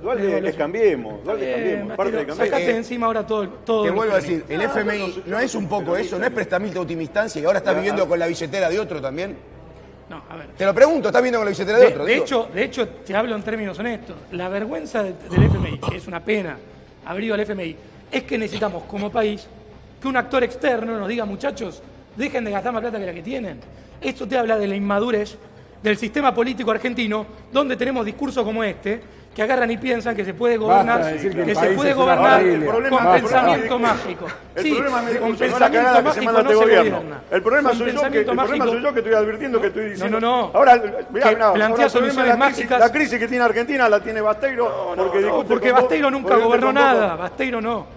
Dualde de es devaluación. Cambiemos, Dualde es Cambiemos, parte de Sacate Cambiemos. de encima ahora todo Te el vuelvo a kirchnerismo. decir, el FMI no es un poco eso, no es prestamista última instancia y ahora estás viviendo con la billetera de otro también. No, a ver. Te lo pregunto, ¿estás viviendo con la billetera de otro? De digo? hecho, te hablo en términos honestos. La vergüenza del FMI, que es una pena haber ido al FMI, es que necesitamos como país que un actor externo nos diga, muchachos, dejen de gastar más plata que la que tienen. Esto te habla de la inmadurez del sistema político argentino, donde tenemos discursos como este, que agarran y piensan que se puede gobernar, Basta de decir que el que se país puede es una gobernar familia. con Basta. pensamiento mágico. El Sí, problema es mi con discurso, no la pensamiento cagada que se mágico manda no este se gobierno. gobierna. El problema Con soy yo que pensamiento mágico- estoy advirtiendo que estoy diciendo. No. Ahora, Que mirá, plantea ahora el problema es soluciones mágicas. La crisis que tiene Argentina la tiene Basteiro Porque Basteiro nunca gobernó nada, Basteiro no.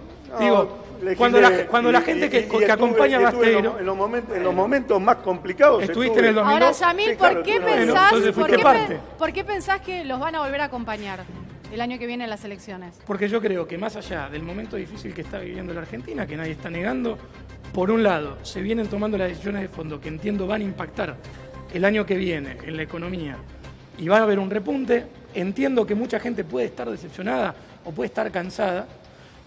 Digo, cuando la gente que acompaña a Basteiro... En los momentos más complicados. Estuviste en el 2002. Ahora, Yamil, Sí, claro, ¿por qué estuve en el pensás, entonces por fuiste qué parte. ¿por qué pensás que los van a volver a acompañar el año que viene en las elecciones? Porque yo creo que más allá del momento difícil que está viviendo la Argentina, que nadie está negando, por un lado, se vienen tomando las decisiones de fondo que entiendo van a impactar el año que viene en la economía y va a haber un repunte. Entiendo que mucha gente puede estar decepcionada o puede estar cansada,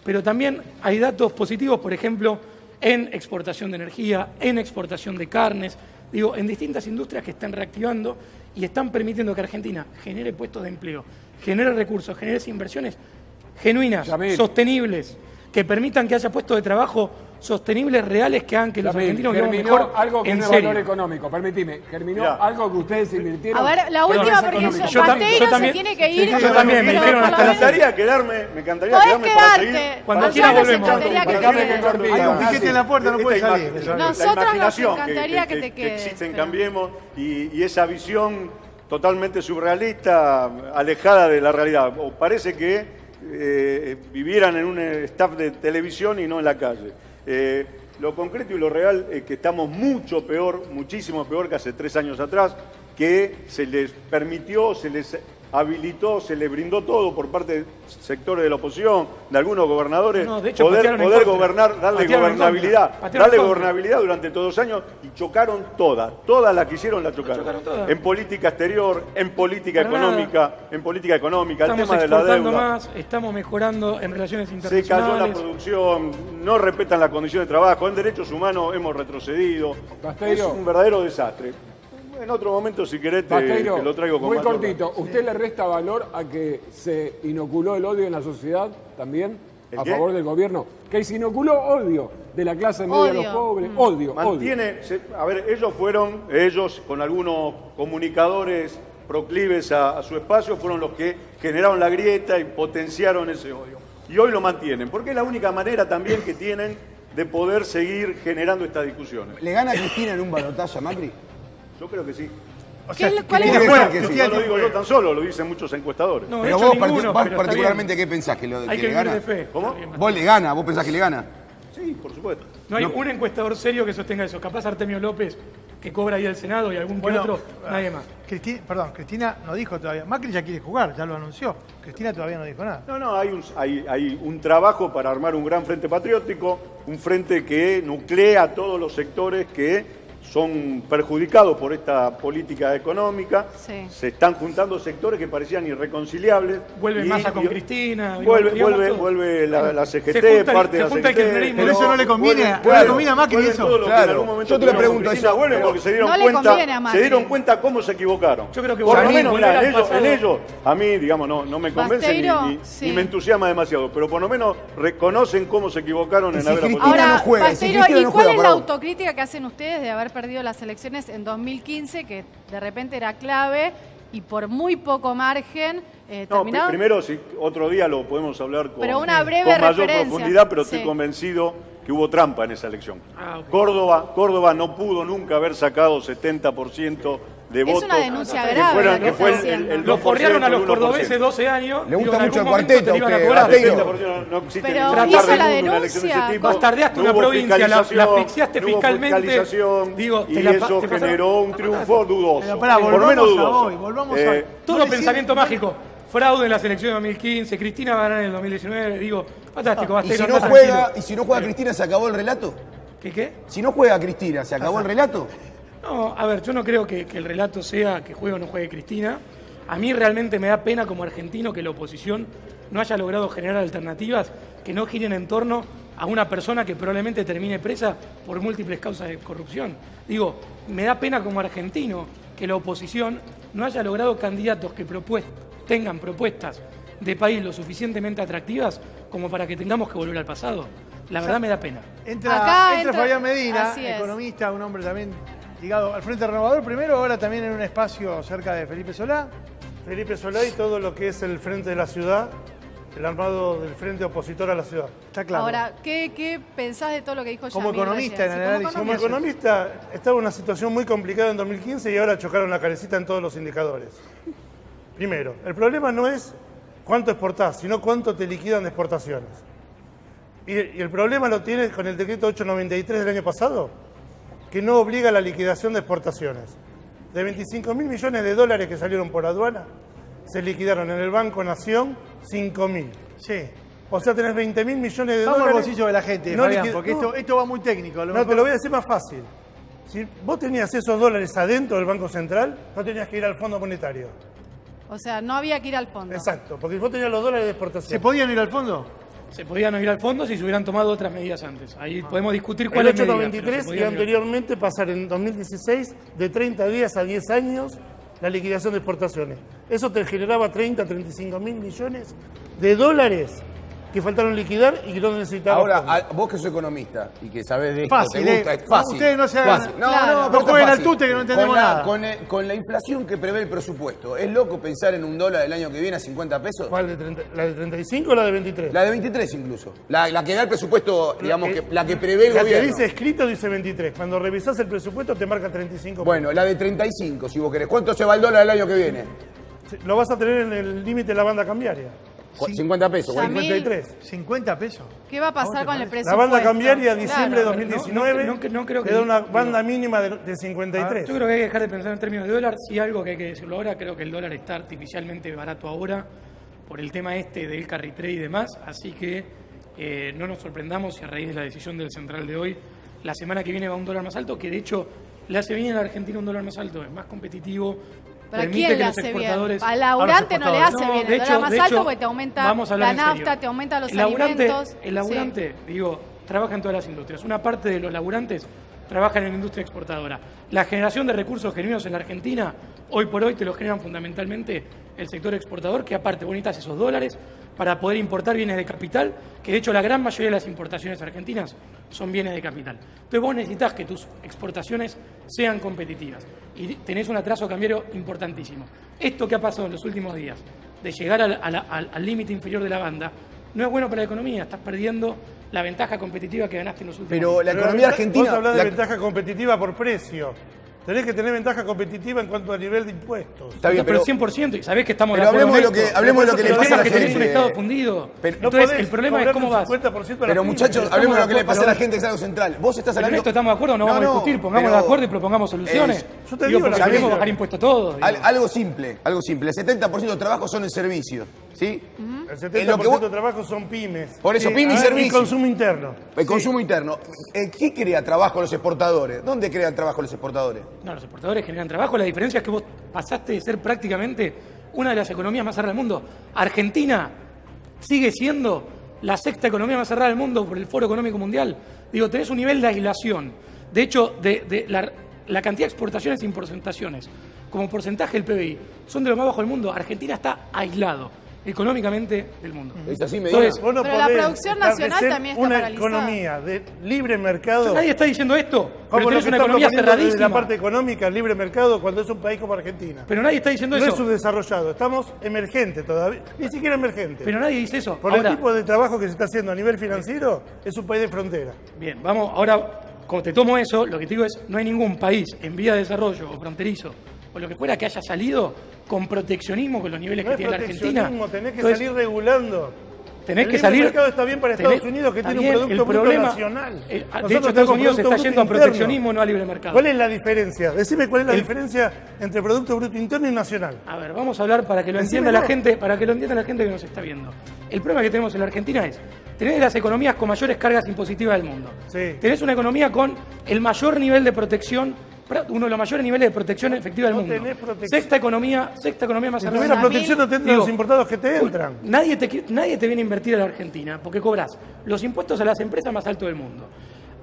pero también hay datos positivos, por ejemplo, en exportación de energía, en exportación de carnes, digo, en distintas industrias que están reactivando y están permitiendo que Argentina genere puestos de empleo, genere recursos, genere inversiones genuinas, Yamil. sostenibles, que permitan que haya puestos de trabajo sostenibles, reales, que hagan que los Yamil, argentinos vivamos germinó mejor algo que en no es serio. valor económico, permitime, germinó Mirá. algo que ustedes invirtieron. A ver, la que no última, es porque económico. Yo Basteiro se también- tiene que ir. yo también, me pero dijeron por hasta lo las menos- Me encantaría Podés quedarme para seguir. quedarte. Cuando Nosotros quieras nos volvemos. encantaría que Déjame te que quedes. termine. Hay un piquete en la puerta, no puede Esta salir. imaginación, Nosotros la nos imaginación encantaría que te quedes, existe en pero- Cambiemos y esa visión totalmente surrealista, alejada de la realidad. O parece que vivieran en un staff de televisión y no en la calle. Lo concreto y lo real es que estamos mucho peor, muchísimo peor que hace 3 años atrás, que se les permitió, se les habilitó, se les brindó todo por parte de sectores de la oposición, de algunos gobernadores, No, de hecho, poder patearon en poder contra. gobernar, darle Patearon en gobernabilidad, contra. Patearon en contra. gobernabilidad durante todos los años y chocaron todas las que hicieron la chocaron. chocaron todas. En política exterior, en política Para económica, el Estamos tema de la exportando deuda. más, estamos mejorando en relaciones Se internacionales. cayó la producción, no respetan la condición de trabajo, en derechos humanos hemos retrocedido. Basteiro. Es un verdadero desastre. En otro momento, si querés, te Basteiro, lo traigo con muy más cortito. ¿Usted le resta valor a que se inoculó el odio en la sociedad también? ¿El ¿A qué? favor del gobierno? Que se inoculó odio de la clase media a los Odio. pobres. Odio, odio. Mantiene, a ver, ellos con algunos comunicadores proclives a su espacio, fueron los que generaron la grieta y potenciaron ese odio. Y hoy lo mantienen, porque es la única manera también que tienen de poder seguir generando estas discusiones. ¿Le gana Cristina en un balotaje a Macri? Yo creo que sí. O sea, ¿Cuál es Cristina la- fuera que sí. No lo digo yo tan solo, lo dicen muchos encuestadores. No, Pero de hecho, vos, ninguno, vos pero está particularmente, bien. ¿qué pensás? ¿Que, Hay que que le vivir gana? de fe. ¿Cómo? Está bien. ¿Vos le gana? ¿Vos pensás que le gana? Sí, por supuesto. No hay un encuestador serio que sostenga eso. Capaz Artemio López, que cobra ahí el Senado, y algún que Bueno, otro, nadie más. Cristina no dijo todavía. Macri ya quiere jugar, ya lo anunció. Cristina todavía no dijo nada. No, hay un trabajo para armar un gran frente patriótico, un frente que nuclea a todos los sectores que son perjudicados por esta política económica. Sí. Se están juntando sectores que parecían irreconciliables. Vuelve Massa con Cristina. digo, Vuelve, digamos vuelve, todo. vuelve la CGT, Se junta parte de la se junta el CGT. kirchnerismo. Pero eso no le conviene, Vuelven, no le claro, conviene a Macri vuelven eso. todos los que Claro. en algún momento Yo te lo tuvieron pregunto con Cristina, eso, vuelven pero porque se dieron no le cuenta, conviene a Macri. se dieron cuenta cómo se equivocaron. Yo creo que por lo volver menos, al mirá, pasado. en ellos, a mí, digamos, no me convence Basteiro, ni sí. me entusiasma demasiado, pero por lo menos reconocen cómo se equivocaron en si haber Cristina apoyado. Ahora, no juega, y si Basteiro, Cristina ¿y no cuál juega, es la pará. autocrítica que hacen ustedes de haber perdido las elecciones en 2015, que de repente era clave y por muy poco margen No, terminaron? primero, si otro día lo podemos hablar Pero una breve con mayor referencia. profundidad, pero estoy Sí. convencido que hubo trampa en esa elección. Ah, ok. Córdoba no pudo nunca haber sacado 70% de votos. una denuncia que grave fueran- lo que que fue están haciendo. el Lo 2%, forrearon a los el 1%. cordobeses 12 años. Le gusta Digo, en mucho el algún momento cuarteto te iban a a usted, cobrar. Basteiro. 70% no existe Pero ningún hizo tratar la de una elección de ese denuncia. tipo. Bastardeaste No una hubo provincia, la fiscalización, asfixiaste no hubo fiscalmente. fiscalización, Digo, y te la- eso te pasaron- generó un triunfo dudoso. Pero pará, por lo menos volvamos a dudoso. hoy, volvamos a hoy. Todo No le pensamiento sirve- mágico. Fraude en las elecciones de 2015. Cristina va a ganar en el 2019. Digo, fantástico, ¿Y Basteiro. si no anda juega, tranquilo. y si no juega Cristina, se acabó el relato? ¿Qué? Si no juega Cristina, ¿se acabó el relato? No, a ver, yo no creo que el relato sea que juegue o no juegue Cristina. A mí realmente me da pena como argentino que la oposición no haya logrado generar alternativas que no giren en torno a una persona que probablemente termine presa por múltiples causas de corrupción. Digo, me da pena como argentino que la oposición no haya logrado candidatos que tengan propuestas de país lo suficientemente atractivas como para que tengamos que volver al pasado. La verdad me da pena. Entra entra- Fabián Medina, así es. economista, un hombre también ligado al Frente Renovador, primero, ahora también en un espacio cerca de Felipe Solá. Felipe Solá y todo lo que es el frente de la ciudad, el armado del frente opositor a la ciudad. Está claro. Ahora, ¿qué pensás de todo lo que dijo Como Yamil economista, recién? en Sí, el análisis. Como economista, estaba en una situación muy complicada en 2015 y ahora chocaron la carecita en todos los indicadores. Primero, el problema no es cuánto exportás, sino cuánto te liquidan de exportaciones. Y el problema lo tienes con el decreto 893 del año pasado, que no obliga a la liquidación de exportaciones. De 25.000 millones de dólares que salieron por aduana, se liquidaron en el Banco Nación 5.000. Sí. O sea, tenés 20.000 millones de Vamos al dólares. bolsillo de la gente, no Fabián, liquid- porque no. esto va muy técnico. a lo No, mejor- te lo voy a decir más fácil. Si vos tenías esos dólares adentro del Banco Central, no tenías que ir al Fondo Monetario. O sea, no había que ir al fondo. Exacto, porque vos tenías los dólares de exportación. ¿Se podían ir al fondo? Se podían no ir al fondo si se hubieran tomado otras medidas antes. Ahí podemos discutir El cuáles medidas. pero 893 se y podían ir. anteriormente pasar en 2016 de 30 días a 10 años la liquidación de exportaciones. Eso te generaba 30, 35 mil millones de dólares que faltaron liquidar y que no necesitaban. Ahora, fondos. vos que sos economista y que sabés de esto, Fácil, te gusta, ¿eh? es fácil. Ustedes no se hagan- Fácil. Claro. pero No esto es jueguen al fácil. tute que no entendemos con nada. Con la inflación que prevé el presupuesto, ¿es loco pensar en un dólar el año que viene a 50 pesos? ¿Cuál de 30? ¿La de 35 o la de 23? La de 23 incluso. La que da el presupuesto, digamos, que- la que prevé el La que gobierno. dice escrito dice 23. Cuando revisás el presupuesto te marca 35. Bueno, la de 35, si vos querés. ¿Cuánto se va el dólar el año que viene? Lo vas a tener en el límite de la banda cambiaria. 50 pesos. Ya bueno. 53. 50 pesos. ¿Qué va a pasar con el La presupuesto? banda cambiaria diciembre de Claro. 2019 no creo que- te da una digo- banda mínima de 53. Yo creo que hay que dejar de pensar en términos de dólar. Sí, algo que hay que decirlo ahora, creo que el dólar está artificialmente barato ahora por el tema este del carry trade y demás, así que no nos sorprendamos si a raíz de la decisión del central de hoy, la semana que viene va a un dólar más alto, que de hecho le hace bien a la Argentina un dólar más alto, es más competitivo, ¿Pero a permite quién que le los hace bien? exportadores... Al laburante no le hace No, bien. de El hecho- dólar más de alto hecho, porque te aumenta vamos a hablar la en serio. nafta, te aumenta los El laburante, alimentos. el laburante, digo, trabaja en todas las industrias. Una parte de los laburantes trabajan en la industria exportadora. La generación de recursos genuinos en la Argentina, hoy por hoy te lo generan fundamentalmente el sector exportador, que aparte vos necesitas esos dólares para poder importar bienes de capital, que de hecho la gran mayoría de las importaciones argentinas son bienes de capital. Entonces vos necesitas que tus exportaciones sean competitivas y tenés un atraso cambiario importantísimo. Esto que ha pasado en los últimos días, de llegar al límite inferior de la banda, no es bueno para la economía, estás perdiendo la ventaja competitiva que ganaste en los últimos Pero años. la economía argentina... Vos hablás de ventaja competitiva por precio. Tenés que tener ventaja competitiva en cuanto a nivel de impuestos. Está bien, pero 100%, y sabés que estamos pero de acuerdo hablemos de en esto. hablemos de lo que le El pasa tema a la es que tenés un gente. Estado fundido. Pero- Entonces, el problema es cómo vas. Pero muchachos, hablemos de lo que le pasa a la gente, que es algo central. Vos estás Pero en hablando... esto estamos de acuerdo, no vamos a discutir, pongámonos de acuerdo y propongamos soluciones. Yo te digo, porque la queremos vida. bajar impuestos a todos. digo. Algo simple. El 70% de trabajos son en servicio, ¿sí? El En 70% lo que vos- de trabajo son pymes. Por eso, pymes y Ah, servicios. Y consumo interno. El consumo interno. ¿Qué crea trabajo los exportadores? ¿Dónde crean trabajo los exportadores? No, los exportadores generan trabajo. La diferencia es que vos pasaste de ser prácticamente una de las economías más cerradas del mundo. Argentina sigue siendo la sexta economía más cerrada del mundo por el Foro Económico Mundial. Digo, tenés un nivel de aislación. De hecho, la cantidad de exportaciones e importaciones como porcentaje del PBI son de lo más bajo del mundo. Argentina está aislado económicamente del mundo. ¿Es así, Medina? Entonces, Vos no Pero la podés producción nacional establecer también está una paralizada. economía de libre mercado. nadie está diciendo esto, pero Como lo tenés que una está economía proponiendo desde cerradísima. la parte económica, libre mercado, cuando es un país como Argentina. Pero nadie está diciendo No es eso. subdesarrollado, estamos emergentes todavía, ni siquiera emergentes. Pero nadie dice eso. Por Ahora, el tipo de trabajo que se está haciendo a nivel financiero, es un país de frontera. bien, vamos, ahora, como te tomo eso, lo que te digo es, no hay ningún país en vía de desarrollo o fronterizo, o lo que fuera, que haya salido con proteccionismo con los niveles No que es tiene la Argentina. proteccionismo, tenés que Entonces, salir regulando. Tenés El que libre salir. mercado está bien para Estados Unidos, que está tiene bien, un producto el bruto problema- nacional. de Nosotros hecho, Estados tenemos Unidos se está producto yendo a bruto interno. proteccionismo, no a libre mercado. ¿Cuál es la diferencia? Decime cuál es la El- diferencia entre Producto Bruto Interno y Nacional. A ver, vamos a hablar para que lo Decímelo. entienda la gente, para que lo entienda la gente que nos está viendo. El problema que tenemos en la Argentina es tener las economías con mayores cargas impositivas del mundo. Sí. Tenés una economía con el mayor nivel de protección, uno de los mayores niveles de protección efectiva del No mundo. tenés protección. Sexta economía más Si cerrada. tuviera protección, no tendrían Digo, los importados que te entran. Nadie te viene a invertir a la Argentina porque cobras los impuestos a las empresas más altos del mundo.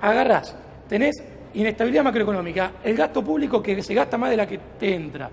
Agarrás, tenés inestabilidad macroeconómica, el gasto público que se gasta más de la que te entra.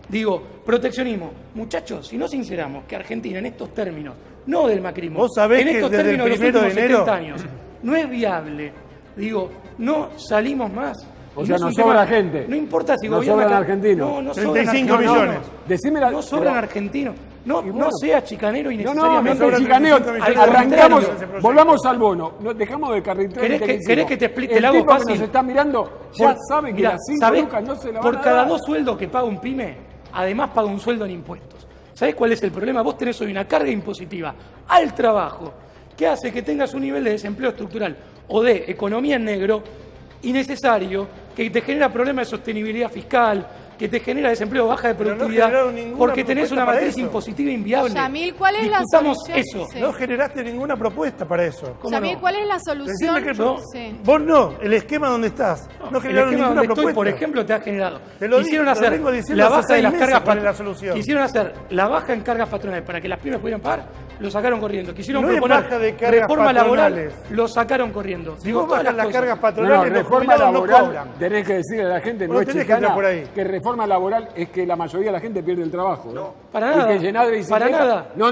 Digo, proteccionismo. Muchachos, si no sinceramos que Argentina en estos términos, no del macrismo, Vos sabés en que estos desde el términos de los 1 de últimos enero 70 años, no es viable. Digo, no salimos más. O Y sea, es nos un tema- sobra gente. No importa si Nos gobierna sobran acá- argentinos. No 35 sobran millones. Decime la- No sobran pero- argentinos. No, Y bueno. no seas chicanero No, no, me innecesariamente. sobra el chicaneo. 35 millones. Arrancamos, Al contrario. volvamos al bono. No, dejamos de carretera. ¿Querés que te explique? Te El la hago tipo que fácil. nos está mirando ya sabe que Mirá, las 5 ¿sabés? lucas no se la van Por a cada dar. 2 sueldos que paga un pyme, además paga un sueldo en impuestos. ¿Sabés cuál es el problema? Vos tenés hoy una carga impositiva al trabajo que hace que tengas un nivel de desempleo estructural o de economía en negro innecesario, que te genera problemas de sostenibilidad fiscal, que te genera desempleo, baja de Pero no productividad, generaron ninguna porque tenés propuesta una para matriz eso. impositiva inviable. Yamil, ¿cuál es la Discutamos solución? eso. Sí. No generaste ninguna propuesta para eso. ¿Cómo Yamil, no? ¿cuál es la solución? Decime que Yo- Sí. vos no, el esquema donde estás. No El generaron esquema ninguna donde propuesta. estoy, por ejemplo, te ha generado. Te lo Quisieron digo, lo hacer vengo diciendo la hace baja de 6 las meses cargas cuál es la patronales. solución. Quisieron hacer la baja en cargas patronales para que las pymes pudieran pagar, lo sacaron corriendo. Quisieron No es proponer baja de cargas reforma laboral, patronales. lo sacaron corriendo. Si vos todas bajas las cosas. cargas No, patronales, los reforma jubilados no laboral, cobran. tenés que decirle a la gente, no Vos es tenés que entrar chicana, por ahí. que reforma laboral es que la mayoría de la gente pierde el trabajo. ¿no? Para nada, Y que llenar de para bicicleta- nada. No.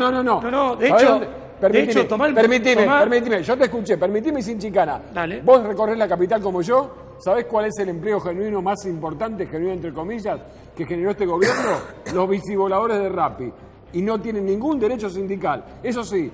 No, de ¿Sabés hecho- dónde? de hecho, tomá- Permitime, yo te escuché, permitime sin chicana. Dale. Vos recorrés la capital como yo, ¿sabés cuál es el empleo genuino más importante, genuino entre comillas, que generó este gobierno? Los bicivoladores de Rappi. Y no tienen ningún derecho sindical. Eso sí,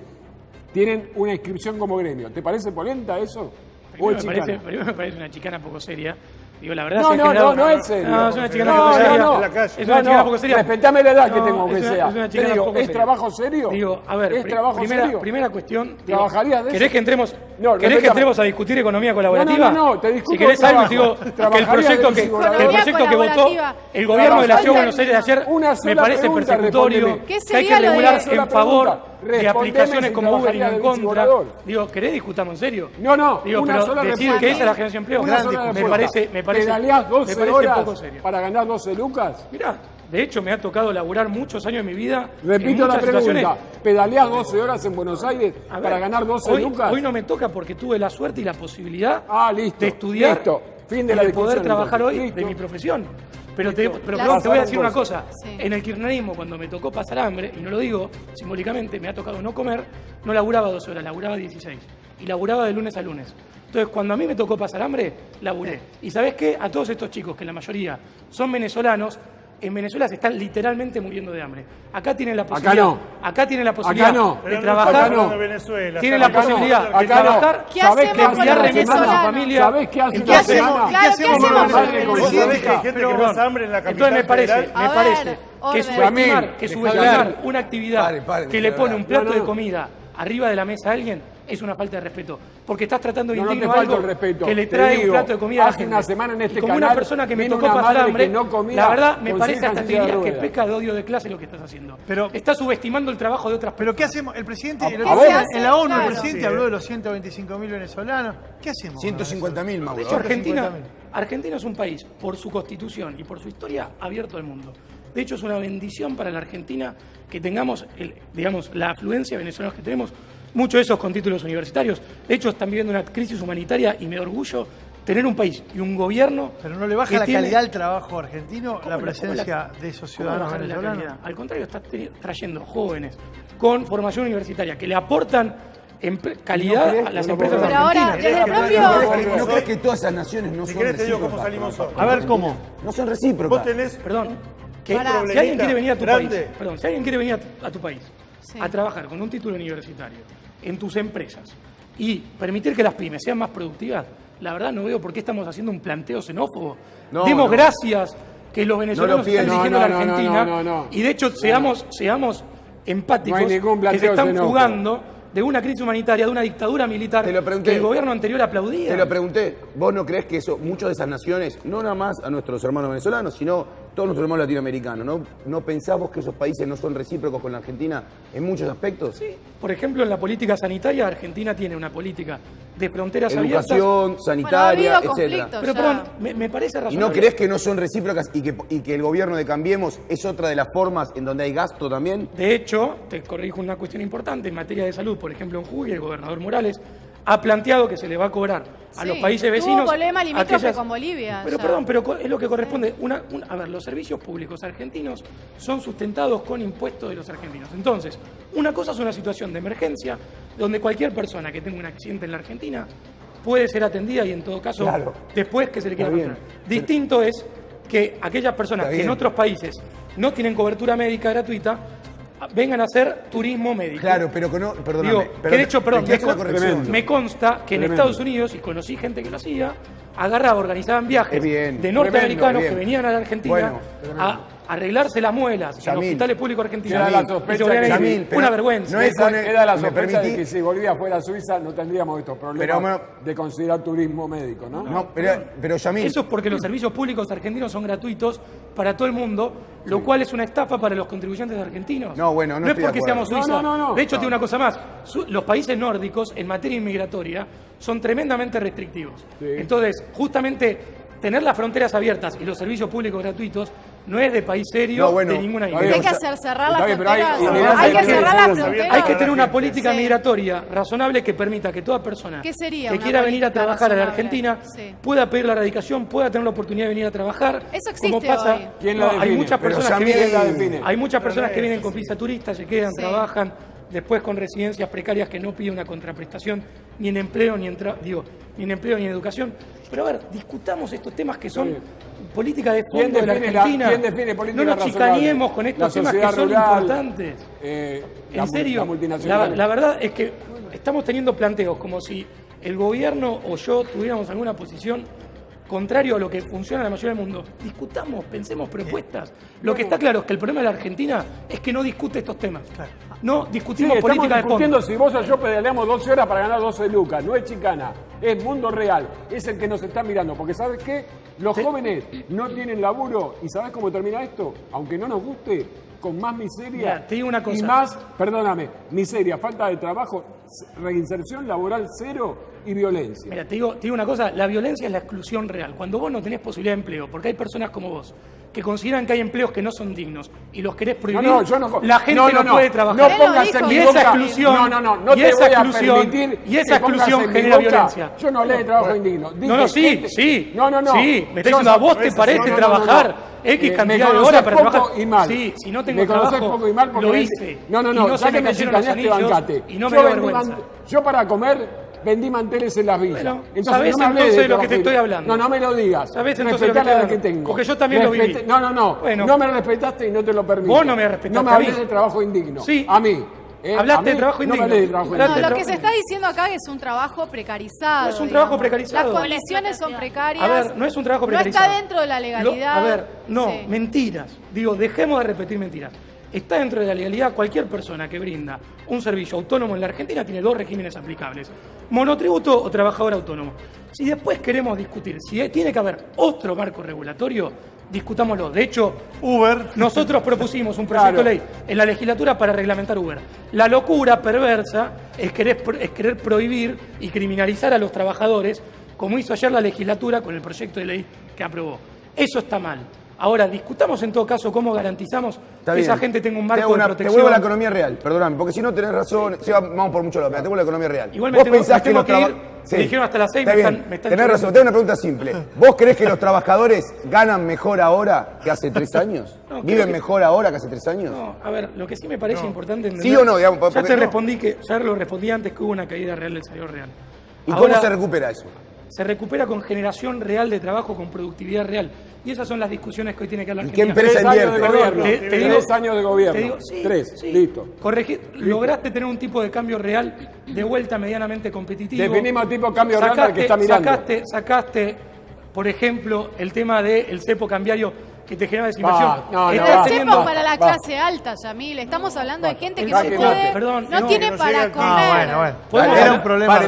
tienen una inscripción como gremio. ¿Te parece polenta eso? ¿O es chicana? Primero me parece una chicana poco seria. Digo, la verdad No, se ha no, generado- no es serio. No, es una chicana No, poco seria. no, no. En la calle. Es una chicana poco seria. Respetame la edad que No, tengo, aunque es una- sea. es una Te chicana digo, poco ¿es seria. trabajo serio? Digo, a ver, ¿Es trabajo serio? primera cuestión. digo, ¿Trabajarías de ¿Querés eso? que entremos, No, ¿querés que respetame. entremos a discutir economía colaborativa? No, te discuto Si querés trabajo. algo, digo que el Trabajaría proyecto de que, bicivolador. que el proyecto que votó Colaborativa. el gobierno de la Ciudad de Buenos Aires Trabajar ayer Una me sola parece pregunta, persecutorio, respóndeme. ¿Qué que hay que sería lo de- regular Una sola en favor pregunta. de Respondeme aplicaciones si como Uber y trabajaría no en de contra. bicivolador. Digo, ¿querés discutamos en serio? No, Digo, una pero sola decir respuesta. que esa es la generación de empleo, Una sola me respuesta. parece ¿Pedaleás 12 me parece horas poco serio. para ganar 12 lucas? Mirá, de hecho me ha tocado laburar muchos años de mi vida en Repito la muchas situaciones. pregunta. ¿Pedaleás 12 horas en Buenos Aires A ver, para ganar 12 hoy, lucas? Hoy no me toca porque tuve la suerte y la posibilidad Listo. de estudiar Listo. Fin de y la de poder discusión, trabajar entonces. hoy Listo. de mi profesión. Pero te Las- voy a decir una cosa. Sí. En el kirchnerismo, cuando me tocó pasar hambre, y no lo digo simbólicamente, me ha tocado no comer, no laburaba 12 horas, laburaba 16. Y laburaba de lunes a lunes. Entonces, cuando a mí me tocó pasar hambre, laburé. Y ¿sabés qué? A todos estos chicos, que la mayoría son venezolanos, En Venezuela se están literalmente muriendo de hambre. Acá tienen la posibilidad. Acá no. Acá tienen la posibilidad no. de trabajar. Tienen la posibilidad de trabajar. ¿Qué hacemos con los venezolanos? ¿Sabés qué hace ¿Qué una hacemos? semana? Claro, ¿qué hacemos con los ¿Sabés que hay venezolanos? gente que pasa hambre en la capital Entonces me parece federal? A ver, orden. que subestimar una actividad Pare, que le pone un plato No. de comida arriba de la mesa a alguien es una falta de respeto. Porque estás tratando de No te indigno falta algo el respeto. que le Te trae digo, un plato de comida a la hace gente. una semana en este Y como una canal persona que me vino tocó una pasar madre hambre, que no comía la verdad me con parece silla hasta en te silla de diría que ruedas. peca de odio de clase lo que estás haciendo. Pero- Estás subestimando el trabajo de otras personas. Pero ¿qué hacemos? El presidente, A el ver. otro día ¿Qué en la ONU, hace? el presidente Claro. habló de los 125.000 venezolanos. ¿Qué hacemos? 150.000, Mauro. De hecho, Argentina 150.000. Argentina es un país, por su constitución y por su historia, abierto al mundo. De hecho, es una bendición para la Argentina que tengamos, digamos, la afluencia de venezolanos que tenemos, muchos de esos con títulos universitarios. De hecho, están viviendo una crisis humanitaria y me da orgullo tener un país y un gobierno. Pero no le baja que la tiene- calidad al trabajo argentino ¿Cómo la la- presencia de esos ¿Cómo ciudadanos bajarle la venezolanos. calidad? Al contrario, está trayendo jóvenes con formación universitaria que le aportan calidad a las empresas Pero ahora, argentinas. desde el propio... ¿No crees que todas esas naciones no Si son querés te digo recíprocas? cómo salimos hoy. A ver cómo. No son Vos recíprocas. tenés Perdón, que Pará. si alguien quiere venir a tu Grande. país, perdón, si alguien quiere venir a tu país Sí. a trabajar con un título universitario en tus empresas y permitir que las pymes sean más productivas, la verdad no veo por qué estamos haciendo un planteo xenófobo. No, Demos no. gracias que los venezolanos pienses. están eligiendo a la No, no, Argentina no. y de hecho seamos empáticos, No hay ningún que se planteo están xenófobo. fugando de una crisis humanitaria, de una dictadura militar Te lo pregunté. que el gobierno anterior aplaudía. Te lo pregunté, ¿vos no crees que eso, muchas de esas naciones, no nada más a nuestros hermanos venezolanos, sino todos nuestros hermanos latinoamericanos, ¿no pensás vos que esos países no son recíprocos con la Argentina en muchos aspectos? Sí. Por ejemplo, en la política sanitaria, Argentina tiene una política de fronteras abiertas. Educación, sanitaria, Bueno, ha habido etcétera. conflictos. Pero ya. perdón, me parece ¿Y razonable. no crees que no son recíprocas y que el gobierno de Cambiemos es otra de las formas en donde hay gasto también? De hecho, te corrijo una cuestión importante, en materia de salud, por ejemplo, en Jujuy, el gobernador Morales ha planteado que se le va a cobrar a Sí, los países tuvo vecinos. problema limítrofe aquellas- con Bolivia, Pero ya. perdón, pero es lo que corresponde. A ver, los servicios públicos argentinos son sustentados con impuestos de los argentinos. Entonces, una cosa es una situación de emergencia donde cualquier persona que tenga un accidente en la Argentina puede ser atendida y en todo caso, Claro. después que se le quiera Está bien. pagar. Distinto es que aquellas personas Está que en bien. otros países no tienen cobertura médica gratuita vengan a hacer turismo médico. Claro, pero que no, perdóname. Digo, pero que de hecho, perdón, te quiero hacer una corrección. me consta que en Tremendo. Estados Unidos, y conocí gente que lo hacía, agarraba, organizaban viajes Es bien. de norteamericanos Tremendo, que bien. venían a la Argentina Bueno, a arreglarse las muelas en Yamil. hospitales públicos argentinos. Queda la Y se sospecha volvían que- a ir. Yamil, pero Una vergüenza. no es con el- Queda la ¿me sospecha de permitís? que si Bolivia fuera Suiza no tendríamos estos problemas Pero, de considerar turismo médico, ¿no? No, pero Yamil, Eso es porque los servicios públicos argentinos son gratuitos para todo el mundo, lo cual es una estafa para los contribuyentes argentinos. No, bueno, no es estoy de porque acuerdo. seamos Suiza. No. De hecho, tiene una cosa más. Los países nórdicos, en materia inmigratoria, son tremendamente restrictivos. Sí. Entonces, justamente, tener las fronteras abiertas y los servicios públicos gratuitos no es de país serio No, bueno, de ninguna está ¿Qué índole. hay que hacer? ¿Cerrar las Está bien, pero hay fronteras? inmigrantes Hay que que cerrar quieren las fronteras. Hay que tener una política Sí. migratoria razonable que permita que toda persona ¿Qué sería que una quiera venir a política trabajar a la razonable? Argentina Sí. pueda pedir la radicación, pueda tener la oportunidad de venir a trabajar. Eso como existe pasa, hoy. ¿Quién la No, hay define? muchas Pero personas que Yamil vienen, la define. hay muchas personas que vienen con visa turista, se quedan, Sí. trabajan, después con residencias precarias que no piden una contraprestación ni en empleo ni en educación. Pero a ver, discutamos estos temas que son política de ¿Quién fondo de la define Argentina. ¿quién define política no nos razonable? chicaneemos con estos La temas que sociedad son rural, importantes. la En serio, multinacional. la verdad es que estamos teniendo planteos como si el gobierno o yo tuviéramos alguna posición contrario a lo que funciona en la mayoría del mundo. Discutamos, pensemos propuestas. Lo que está claro es que el problema de la Argentina es que no discute estos temas. No Sí, discutimos estamos política de discutiendo fondo. si vos o yo pedaleamos 12 horas para ganar 12 lucas. No es chicana, es mundo real. Es el que nos está mirando. Porque ¿sabes qué? Los jóvenes no tienen laburo. ¿Y sabes cómo termina esto? Aunque no nos guste, con más miseria. Mira, te digo una cosa. Y más, perdóname, miseria, falta de trabajo, reinserción laboral cero y violencia. Mira, te digo una cosa, la violencia es la exclusión real. Cuando vos no tenés posibilidad de empleo, porque hay personas como vos que consideran que hay empleos que no son dignos y los querés prohibir, yo no. la gente no puede trabajar. No pongas en y mi esa boca. exclusión, No y te esa voy a exclusión, permitir y esa que pongas exclusión en mi genera boca. violencia. Yo no hablé de trabajo indigno. Dije No, sí, gente- sí. No. Sí, me está Yo diciendo, ¿a vos te no, parece no, trabajar no. X Me cantidad de conocés horas para poco trabajar? y mal. Sí, si no tengo Me conocés trabajo, poco y mal porque lo me- hice. No, y no ya se me que me cayeron los chicaneaste, anillos bancate. y no me da vergüenza. Yo para comer vendí manteles en las villas. Bueno, entonces, ¿sabés no me hablé entonces de lo que te trabajo estoy hablando? No me lo digas. ¿Sabés entonces lo que Respetá la estoy edad que hablando? tengo. Porque yo también lo viví. No. Bueno. No me respetaste y no te lo permito. Vos no me respetaste No me a hables mí. de trabajo indigno. Sí. A mí. Hablaste A mí de trabajo indigno. No me hablé de trabajo Hablaste indigno. No, lo que se está diciendo acá es un trabajo precarizado. No es un digamos. trabajo precarizado. Las condiciones son precarias. A ver, no es un trabajo precarizado. No está dentro de la legalidad. A ver, no, Sí. mentiras. Digo, dejemos de repetir mentiras. Está dentro de la legalidad. Cualquier persona que brinda un servicio autónomo en la Argentina tiene 2 regímenes aplicables: monotributo o trabajador autónomo. Si después queremos discutir si tiene que haber otro marco regulatorio, discutámoslo. De hecho, nosotros propusimos un proyecto de ley en la legislatura para reglamentar Uber. La locura perversa es querer prohibir y criminalizar a los trabajadores, como hizo ayer la legislatura con el proyecto de ley que aprobó. Eso está mal. Ahora, discutamos en todo caso cómo garantizamos que esa gente tenga un marco de protección. Te vuelvo a la economía real, perdóname, porque si no tenés razón, vamos por mucho lado, te vuelvo a la economía real. Igual ¿Vos pensás que los trabajadores... Me dijeron hasta las 6, está me bien, están tenés razón, tengo una pregunta simple. ¿Vos creés que los trabajadores ganan mejor ahora que hace 3 años? No, ¿Viven mejor ahora que hace 3 años? No, a ver, lo que sí me parece importante entender... ¿Sí o no? Digamos, ya te no. respondí ya lo respondí antes, que hubo una caída real del salario real. ¿Y Ahora, cómo se recupera eso? Se recupera con generación real de trabajo, con productividad real. Y esas son las discusiones que hoy tiene que dar la ¿Y qué Argentina. empresa 3 años de invierte? gobierno. Te digo- 3 años de gobierno. Te digo, sí, 3, sí. listo. Lograste tener un tipo de cambio real de vuelta medianamente competitivo. Definimos tipo de cambio real para el que está mirando. Sacaste, por ejemplo, el tema del cepo cambiario que te genera desinversión. El cepo para la clase alta, Yamil. Estamos hablando de gente que no puede, Perdón, no tiene para comer. Era un problema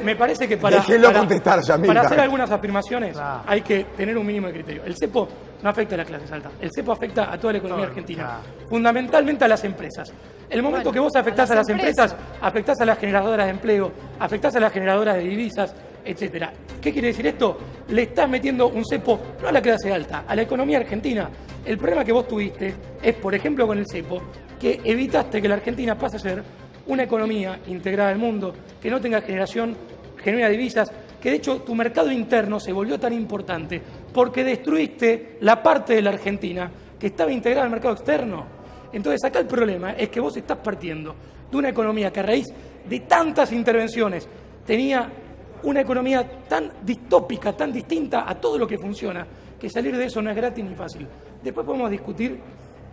Me parece que para contestar, Yamil. Para hacer algunas afirmaciones hay que tener un mínimo de criterio. El cepo no afecta a las clases altas. El cepo afecta a toda la economía argentina. Fundamentalmente a las empresas. El momento que vos afectás a las empresas, afectás a las generadoras de empleo, afectás a las generadoras de divisas, etcétera. ¿Qué quiere decir esto? Le estás metiendo un cepo no a la clase alta, a la economía argentina. El problema que vos tuviste es, por ejemplo, con el cepo, que evitaste que la Argentina pase a ser una economía integrada al mundo, que no tenga genera divisas, que de hecho tu mercado interno se volvió tan importante porque destruiste la parte de la Argentina que estaba integrada al mercado externo. Entonces acá el problema es que vos estás partiendo de una economía que a raíz de tantas intervenciones tenía una economía tan distópica, tan distinta a todo lo que funciona, que salir de eso no es gratis ni fácil. Después podemos discutir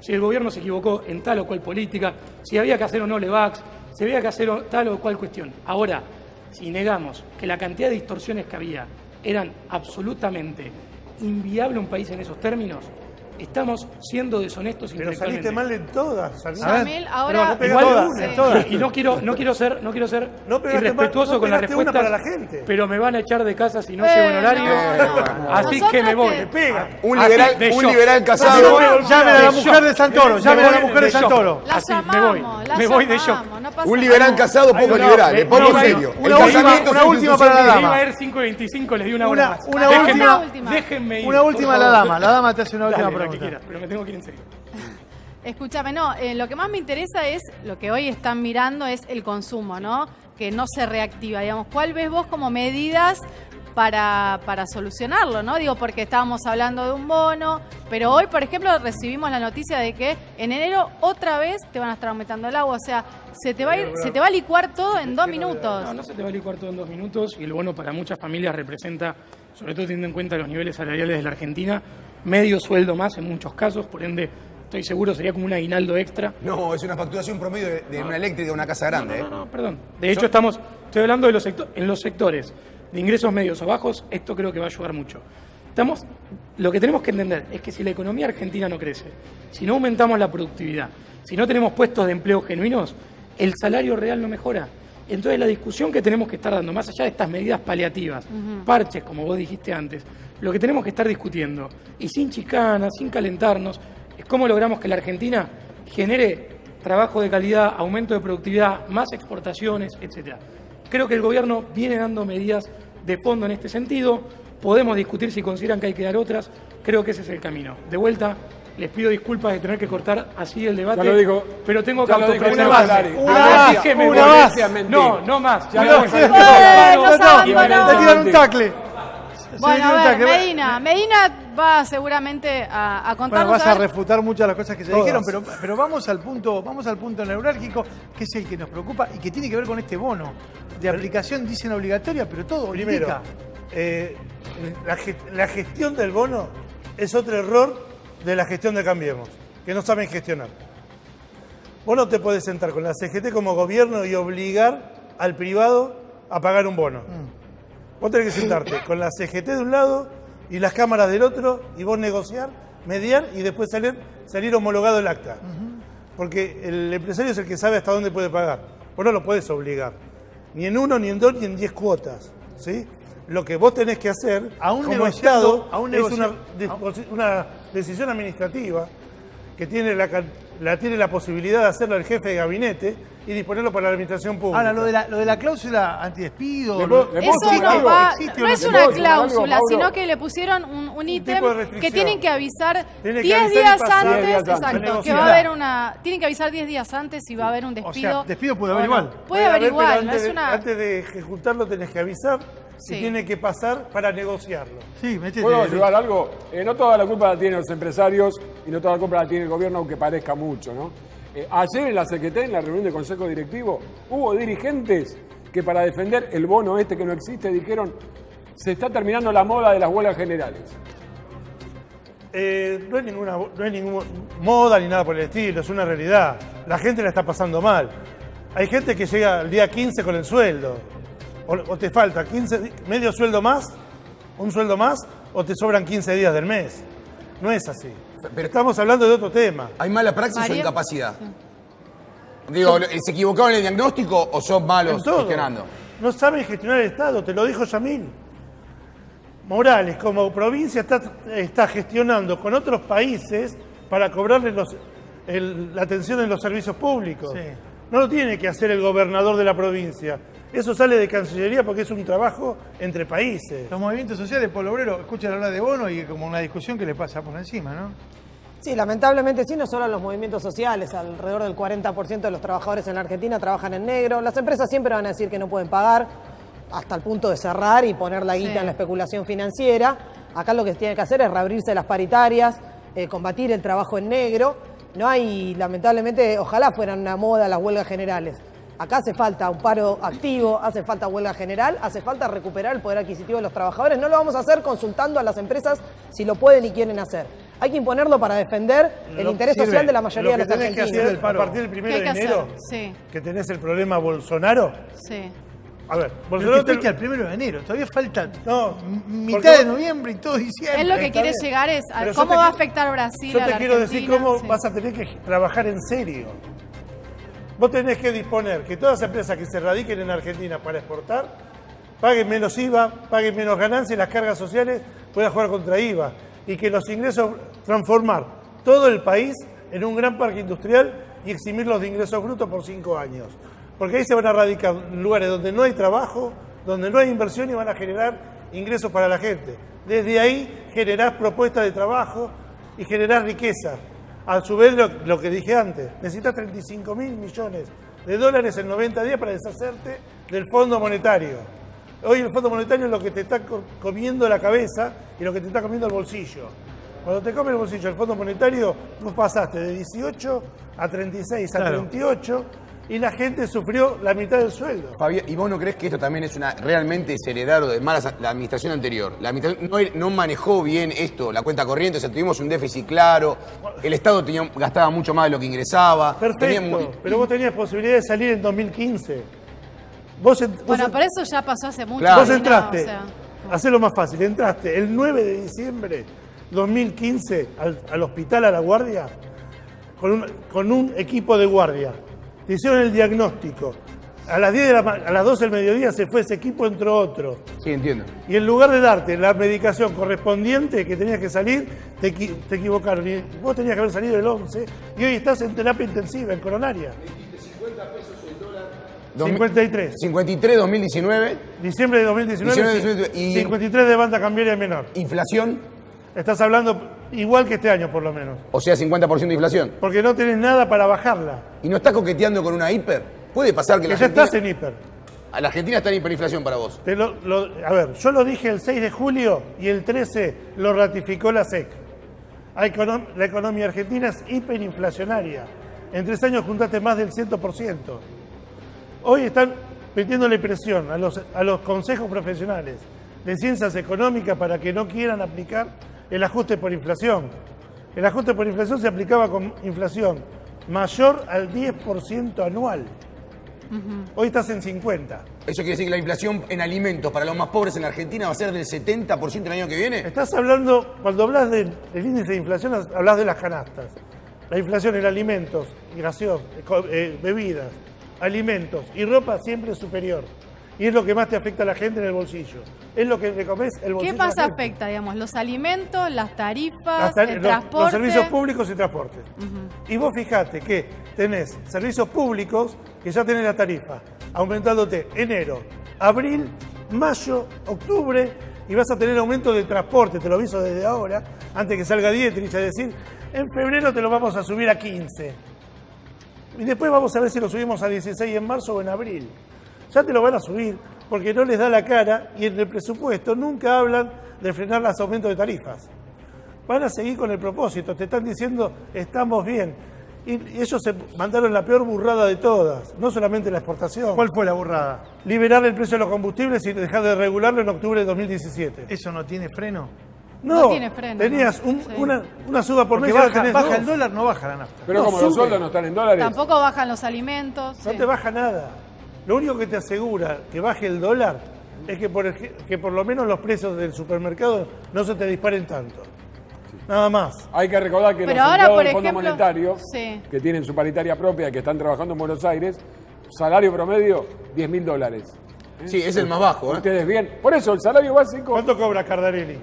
si el gobierno se equivocó en tal o cual política, si había que hacer o no Levax, si había que hacer tal o cual cuestión. Ahora, si negamos que la cantidad de distorsiones que había eran absolutamente inviable un país en esos términos, estamos siendo deshonestos Pero intelectualmente. saliste mal en todas. Yamil, ahora... Pero igual, y no quiero ser irrespetuoso con la respuesta, para la gente. pero me van a echar de casa si no llego en horario. Así que me voy. Un liberal casado. Llamen a la mujer de Santoro. Llamen a la mujer de Santoro. La Así, llamamos, me voy de shock. no pasa Un liberal nada. casado poco liberal, poco serio. Una última para la Iba a dama. haber 5:25, les di una hora más. última. Déjenme ir. Una última a la dama. La dama te hace una última Dale, la que pregunta. quieras, pero me tengo que ir en serio. Escúchame, no, lo que más me interesa es, lo que hoy están mirando es el consumo, ¿no? Que no se reactiva, digamos. ¿Cuál ves vos como medidas para solucionarlo, ¿no? Digo, porque estábamos hablando de un bono, pero hoy, por ejemplo, recibimos la noticia de que en enero otra vez te van a estar aumentando el agua, o sea, se te va a licuar todo en 2 minutos. No se te va a licuar todo en 2 minutos, y el bono para muchas familias representa, sobre todo teniendo en cuenta los niveles salariales de la Argentina, medio sueldo más en muchos casos, por ende, estoy seguro sería como un aguinaldo extra. No, es una facturación promedio de una eléctrica de una casa grande. No, perdón. De hecho, estoy hablando de en los sectores de ingresos medios o bajos, esto creo que va a ayudar mucho. Lo que tenemos que entender es que si la economía argentina no crece, si no aumentamos la productividad, si no tenemos puestos de empleo genuinos, el salario real no mejora. Entonces la discusión que tenemos que estar dando, más allá de estas medidas paliativas, parches, como vos dijiste antes, lo que tenemos que estar discutiendo, y sin chicanas, sin calentarnos, es cómo logramos que la Argentina genere trabajo de calidad, aumento de productividad, más exportaciones, etcétera. Creo que el gobierno viene dando medidas de fondo en este sentido. Podemos discutir si consideran que hay que dar otras. Creo que ese es el camino. De vuelta, les pido disculpas de tener que cortar así el debate. Ya lo digo. Pero tengo que Ya lo dijo autopreservarme. una más. No más. Le tiran un tacle. Bueno, a ver, Medina va seguramente a contarnos. Bueno, vas a ver. refutar muchas de las cosas que se Todas. dijeron, pero vamos al punto neurálgico, que es el que nos preocupa y que tiene que ver con este bono de aplicación, dicen obligatoria, pero todo Primero, indica. la gestión del bono es otro error de la gestión de Cambiemos, que no saben gestionar. Vos no te podés sentar con la CGT como gobierno y obligar al privado a pagar un bono. Vos tenés que sentarte con la CGT de un lado y las cámaras del otro y vos negociar, mediar y después salir homologado el acta. Porque el empresario es el que sabe hasta dónde puede pagar. Vos no lo podés obligar. Ni en 1, ni en 2, ni en 10 cuotas. ¿Sí? Lo que vos tenés que hacer como Estado es una decisión administrativa que tiene la posibilidad de hacerlo el jefe de gabinete y disponerlo para la administración pública. Ahora, lo de la cláusula antidespido... Eso no es una cláusula, sino que le pusieron un ítem que tienen que avisar 10 días antes, exacto, que va a haber tienen que avisar 10 días antes y va a haber un despido. O sea, despido puede haber igual. Puede haber igual, antes de ejecutarlo tenés que avisar y tiene que pasar para negociarlo. Sí, ¿Puedo ayudar algo? No toda la culpa la tienen los empresarios y no toda la culpa la tiene el gobierno, aunque parezca mucho, ¿no? Ayer en la CGT, en la reunión del Consejo Directivo, hubo dirigentes que para defender el bono que no existe, dijeron, se está terminando la moda de las huelgas generales. No es ninguna moda ni nada por el estilo, es una realidad. La gente la está pasando mal. Hay gente que llega al día 15 con el sueldo. O te falta medio sueldo más, un sueldo más, o te sobran 15 días del mes. No es así. Pero estamos hablando de otro tema. ¿Hay mala praxis o incapacidad? Digo, ¿se equivocaron en el diagnóstico o son malos gestionando? No saben gestionar el Estado, te lo dijo Yamil. Morales, como provincia, está gestionando con otros países para cobrarle la atención en los servicios públicos. Sí. No lo tiene que hacer el gobernador de la provincia. Eso sale de Cancillería porque es un trabajo entre países. Los movimientos sociales, Pablo Obrero, escuchan hablar de bono y como una discusión que le pasa por encima, ¿no? Sí, lamentablemente sí, no solo a los movimientos sociales, alrededor del 40% de los trabajadores en la Argentina trabajan en negro. Las empresas siempre van a decir que no pueden pagar, hasta el punto de cerrar y poner la guita en la especulación financiera. Acá lo que tiene que hacer es reabrirse las paritarias, combatir el trabajo en negro. No hay, lamentablemente, ojalá fueran una moda las huelgas generales. Acá hace falta un paro activo, hace falta huelga general, hace falta recuperar el poder adquisitivo de los trabajadores. No lo vamos a hacer consultando a las empresas si lo pueden y quieren hacer. Hay que imponerlo para defender el interés social de la mayoría de los argentinos. Lo que tenés que hacer a partir del 1 de enero, que tenés el problema Bolsonaro. Sí. A ver, Bolsonaro fuiste al 1 de enero, todavía falta mitad de noviembre y todo diciembre. Él lo que quiere llegar es a cómo va a afectar Brasil a la Argentina. Yo te quiero decir cómo vas a tener que trabajar en serio. Vos tenés que disponer que todas las empresas que se radiquen en Argentina para exportar paguen menos IVA, paguen menos ganancias y las cargas sociales puedan jugar contra IVA. Y que los ingresos, transformar todo el país en un gran parque industrial y eximir los de ingresos brutos por 5 años. Porque ahí se van a radicar lugares donde no hay trabajo, donde no hay inversión y van a generar ingresos para la gente. Desde ahí generás propuestas de trabajo y generás riqueza. A su vez, lo que dije antes, necesitas 35.000 millones de dólares en 90 días para deshacerte del Fondo Monetario. Hoy el Fondo Monetario es lo que te está comiendo la cabeza y lo que te está comiendo el bolsillo. Cuando te come el bolsillo el Fondo Monetario, vos pasaste de 18 a 36 a 38 y la gente sufrió la mitad del sueldo. Fabián, ¿y vos no crees que esto también es realmente es heredado de malas la administración anterior? La administración no manejó bien esto, la cuenta corriente, o sea, tuvimos un déficit claro, el Estado gastaba mucho más de lo que ingresaba. Perfecto, pero vos tenías posibilidad de salir en 2015. Pero eso ya pasó hace mucho. Claro. Vos entraste, hacelo más fácil, entraste el 9 de diciembre 2015 al hospital a La Guardia con un equipo de guardia. Te hicieron el diagnóstico. A las 12 del mediodía se fue ese equipo, entró otro. Sí, entiendo. Y en lugar de darte la medicación correspondiente que tenías que salir, te equivocaron. Y vos tenías que haber salido el 11 y hoy estás en terapia intensiva, en coronaria. 50 pesos el dólar. 53. 53, 2019. Diciembre de 2019. Y 53 de banda cambiaria menor. ¿Inflación? Estás hablando igual que este año, por lo menos. O sea, 50% de inflación. Porque no tenés nada para bajarla. ¿Y no estás coqueteando con una hiper? ¿Puede pasar que la ya estás en hiper. A la Argentina está en hiperinflación para vos. A ver, yo lo dije el 6 de julio y el 13 lo ratificó la SEC. La economía argentina es hiperinflacionaria. En 3 años juntaste más del 100%. Hoy están metiéndole presión a los consejos profesionales de ciencias económicas para que no quieran aplicar el ajuste por inflación. El ajuste por inflación se aplicaba con inflación mayor al 10% anual. Hoy estás en 50. ¿Eso quiere decir que la inflación en alimentos para los más pobres en la Argentina va a ser del 70% el año que viene? Estás hablando, cuando hablas del índice de inflación, hablas de las canastas. La inflación en alimentos, bebidas, alimentos y ropa siempre es superior. Y es lo que más te afecta a la gente en el bolsillo. Es lo que le comes el bolsillo. ¿Qué más afecta, digamos? Los alimentos, las tarifas, el transporte. Los servicios públicos y transporte. Y vos fijate que tenés servicios públicos que ya tenés la tarifa aumentándote enero, abril, mayo, octubre, y vas a tener aumento de transporte, te lo aviso desde ahora, antes que salga Dietrich a decir, en febrero te lo vamos a subir a 15. Y después vamos a ver si lo subimos a 16 en marzo o en abril. Ya te lo van a subir porque no les da la cara y en el presupuesto nunca hablan de frenar los aumentos de tarifas. Van a seguir con el propósito, te están diciendo estamos bien. Y ellos se mandaron la peor burrada de todas, no solamente la exportación. ¿Cuál fue la burrada? Liberar el precio de los combustibles y dejar de regularlo en octubre de 2017. ¿Eso no tiene freno? No tiene freno. Tenías una suba por mes. Baja el dólar, no baja la nafta. Pero como los sueldos no están en dólares. Tampoco bajan los alimentos. No te baja nada. Lo único que te asegura que baje el dólar es que por lo menos los precios del supermercado no se te disparen tanto. Nada más. Hay que recordar que Pero los ahora, empleados por del Fondo ejemplo, Monetario, sí, que tienen su paritaria propia, que están trabajando en Buenos Aires, salario promedio, $10.000. Sí, es el más bajo. Ustedes bien. Por eso, el salario básico... ¿Cuánto cobra Cardarelli?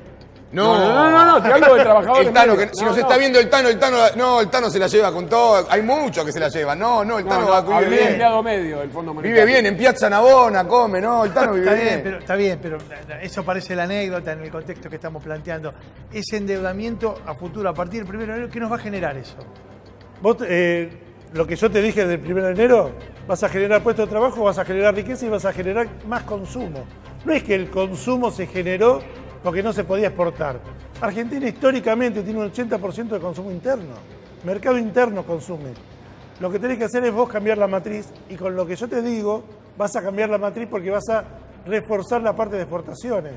No, te hablo de trabajadores. El Tano, medios. si nos está viendo el Tano se la lleva con todo. Hay muchos que se la llevan. El Tano va a hablé vive de bien. empleado medio del Fondo Monetario. Vive bien, en Piazza Navona, come, el Tano vive bien. Está bien, pero eso parece la anécdota en el contexto que estamos planteando. Ese endeudamiento a futuro, a partir del 1 de enero, ¿qué nos va a generar eso? Vos, lo que yo te dije del 1 de enero, vas a generar puestos de trabajo, vas a generar riqueza y vas a generar más consumo. No es que el consumo se generó porque no se podía exportar. Argentina históricamente tiene un 80% de consumo interno. Mercado interno consume. Lo que tenés que hacer es vos cambiar la matriz y con lo que yo te digo vas a cambiar la matriz porque vas a reforzar la parte de exportaciones.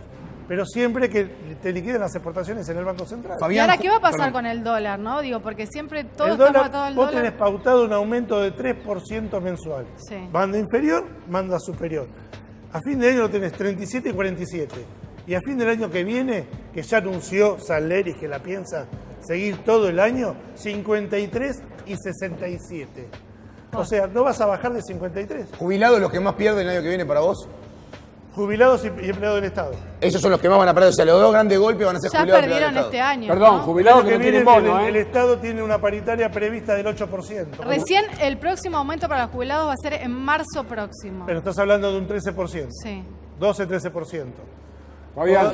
Pero siempre que te liquiden las exportaciones en el Banco Central. ¿Y ahora qué va a pasar con el dólar, no? Digo, porque siempre todo el dólar, estamos atados al vos dólar. tenés pautado un aumento de 3% mensual. Sí. Banda inferior, banda superior. A fin de año lo tenés 37 y 47. Y a fin del año que viene, que ya anunció Salleris que la piensa seguir todo el año, 53 y 67. O sea, no vas a bajar de 53. ¿Jubilados los que más pierden el año que viene para vos? Jubilados y empleados del Estado. Esos son los que más van a perder. O sea, los dos grandes golpes van a ser Ya jubilados. perdieron este año. Perdón, ¿no? jubilados El que año no que tienen viene bono, el Estado tiene una paritaria prevista del 8%. Recién el próximo aumento para los jubilados va a ser en marzo próximo. Pero estás hablando de un 13%. Sí. 12-13%. Fabián,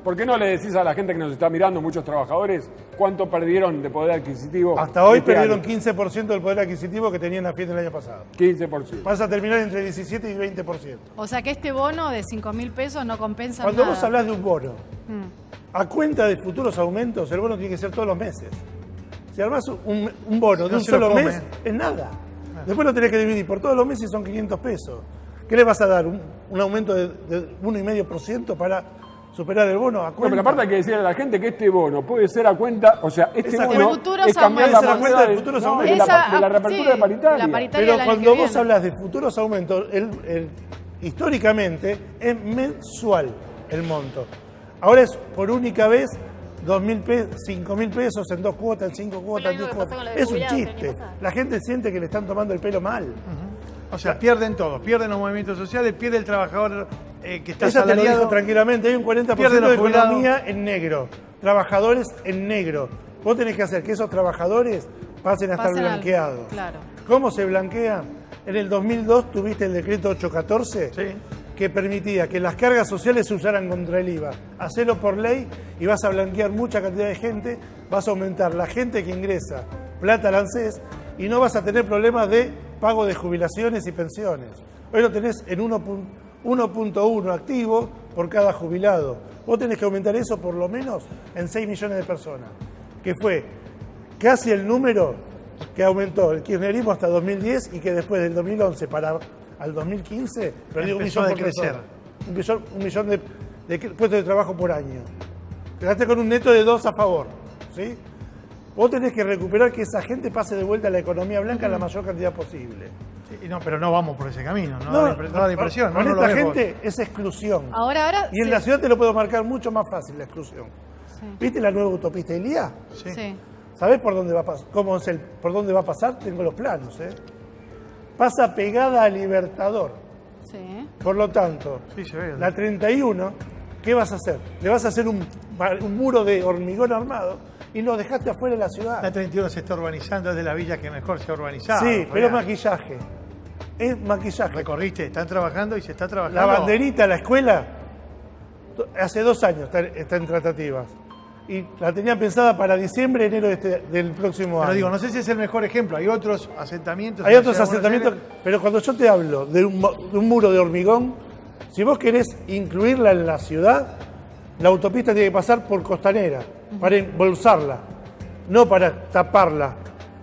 ¿por qué no le decís a la gente que nos está mirando, muchos trabajadores, cuánto perdieron de poder adquisitivo? Hasta hoy este perdieron año? 15% del poder adquisitivo que tenían a fin del año pasado. 15%. Vas a terminar entre 17 y 20%. O sea que este bono de 5.000 pesos no compensa Cuando nada. vos hablas de un bono, Mm. a cuenta de futuros aumentos, el bono tiene que ser todos los meses. Si armás un bono de No un se lo solo come. mes, es nada. Después lo tenés que dividir por todos los meses y son 500 pesos. ¿Qué le vas a dar? ¿Un aumento de 1,5% para superar el bono a No, cuenta? pero aparte hay que decirle a la gente que este bono puede ser a cuenta, o sea, este Esa bono futuros es cambiar aumentos. la Esa cuenta moneda de futuros aumentos. de la Esa, reapertura sí, paritaria. la paritaria Pero del año cuando que vos viene. hablas de futuros aumentos, históricamente es mensual el monto. Ahora es por única vez 2.000 pesos, 5.000 pesos en 2 cuotas, en 5 cuotas, en mismo 10 que pasó cuotas. con lo de Es un jubilados el año chiste. pasado. La gente siente que le están tomando el pelo mal. O sea, pierden todo. Pierden los movimientos sociales, pierde el trabajador que está Ella te lo asalariado. dijo tranquilamente, hay un 40% Pierden los de jubilados. economía en negro, trabajadores en negro. Vos tenés que hacer que esos trabajadores pasen a estar Pasen al- blanqueados. Claro. ¿Cómo se blanquea? En el 2002 tuviste el decreto 814 Sí. que permitía que las cargas sociales se usaran contra el IVA. Hacelo por ley y vas a blanquear mucha cantidad de gente, vas a aumentar la gente que ingresa plata al ANSES y no vas a tener problemas de pago de jubilaciones y pensiones. Hoy lo tenés en 1.1 activo por cada jubilado. Vos tenés que aumentar eso por lo menos en 6 millones de personas, que fue casi el número que aumentó el kirchnerismo hasta 2010 y que después del 2011 al 2015 perdió un millón por crecer. Un millón de puestos de trabajo por año. Quedaste con un neto de 2 a favor, ¿sí? Vos tenés que recuperar que esa gente pase de vuelta a la economía blanca en la mayor cantidad posible. Sí, no, pero no vamos por ese camino, no da la impresión. Con no esta lo gente es exclusión. Ahora y en la ciudad te lo puedo marcar mucho más fácil la exclusión. Sí. ¿Viste la nueva autopista Ilía? Sí. ¿Sabés por dónde va a pasar? ¿Por dónde va a pasar? Tengo los planos, ¿eh? Pasa pegada a Libertador. Sí. Por lo tanto, Sí, se ve. la 31, ¿qué vas a hacer? Le vas a hacer un muro de hormigón armado y lo dejaste afuera de la ciudad. La 31 se está urbanizando, es de la villa que mejor se ha urbanizado. Sí, pero es maquillaje. Es maquillaje. Recorriste, están trabajando y se está trabajando. La banderita, la escuela, hace 2 años está en tratativas. Y la tenían pensada para diciembre, enero del próximo año. Pero digo, no sé si es el mejor ejemplo. Hay otros asentamientos. Hay otros asentamientos, pero cuando yo te hablo de un muro de hormigón, si vos querés incluirla en la ciudad, la autopista tiene que pasar por Costanera, para embolsarla, no para taparla.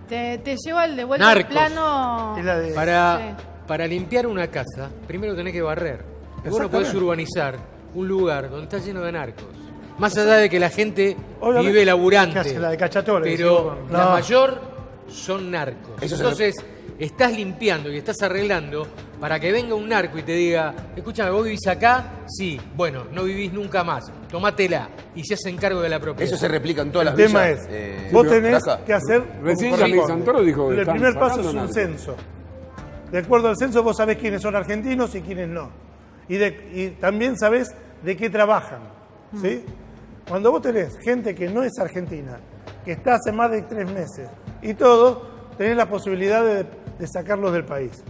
Te llevo de vuelta Narcos. al plano. Es la de- Para limpiar una casa, primero tenés que barrer. Vos no podés urbanizar un lugar donde está lleno de narcos. Más allá de que la gente Obviamente. vive laburante, ¿Qué hace? La de Cachatore, pero decimos. la No. mayor son narcos. Eso se Entonces, estás limpiando y estás arreglando para que venga un narco y te diga, escúchame, ¿vos vivís acá? Sí, bueno, no vivís nunca más, tomátela, y se hacen cargo de la propiedad. Eso se replica en todas El las tema villas. es, vos tenés Plaza. que hacer... Recién como Yamil corresponde. Santoro dijo que El están primer paso sacando es un narcos. censo. De acuerdo al censo vos sabés quiénes son argentinos y quiénes no. Y también sabés de qué trabajan. ¿Sí? Cuando vos tenés gente que no es argentina, que está hace más de 3 meses y todo, tenés la posibilidad de sacarlos del país.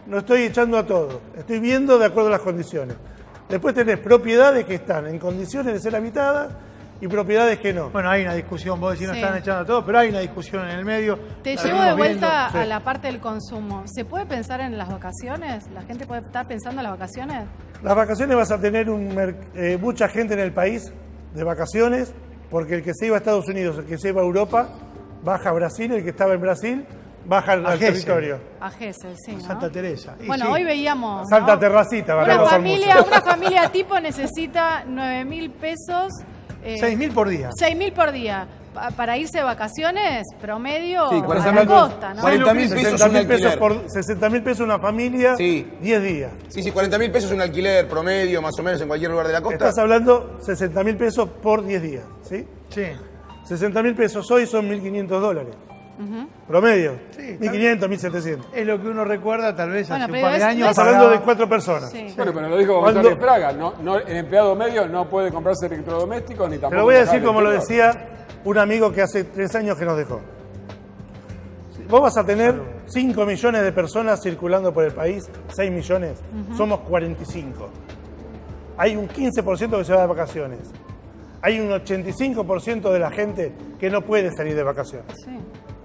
No estoy echando a todos, estoy viendo de acuerdo a las condiciones. Después tenés propiedades que están en condiciones de ser habitadas y propiedades que no. Bueno, hay una discusión, vos decís no Sí. están echando a todo, pero hay una discusión en el medio. Te La llevo de venimos vuelta viendo. a la parte del consumo. ¿Se puede pensar en las vacaciones? ¿La gente puede estar pensando en las vacaciones? Las vacaciones vas a tener mucha gente en el país de vacaciones, porque el que se iba a Estados Unidos, el que se iba a Europa, baja a Brasil, el que estaba en Brasil, baja al Gesell. territorio. A Gesell, sí, ¿no? Santa Teresa. Y Bueno, sí. hoy veíamos. Santa ¿no? Terracita, van a Una gozar familia, mucho. una familia tipo necesita 9.000 pesos. 6.000 por día. 6.000 por día. Para irse de vacaciones, promedio, Sí, a 40.000 la costa, ¿no? 40.000 pesos un 60.000 pesos alquiler. por 60.000 pesos una familia, Sí. 10 días. Sí, 40.000 pesos un alquiler promedio, más o menos, en cualquier lugar de la costa. Estás hablando 60.000 pesos por 10 días, ¿sí? Sí. 60.000 pesos hoy son $1.500. Promedio. Sí, 1.500, 1.700. Es lo que uno recuerda tal vez Bueno, hace un pero par de es- años. Estás hablando de 4 personas. Sí. Bueno, pero lo dijo Cuando- González Fraga, el empleado medio no puede comprarse electrodomésticos ni tampoco... Te lo voy a decir pagar como lo el decía un amigo que hace 3 años que nos dejó. Vos vas a tener 5 millones de personas circulando por el país, 6 millones, somos 45. Hay un 15% que se va de vacaciones. Hay un 85% de la gente que no puede salir de vacaciones. Sí.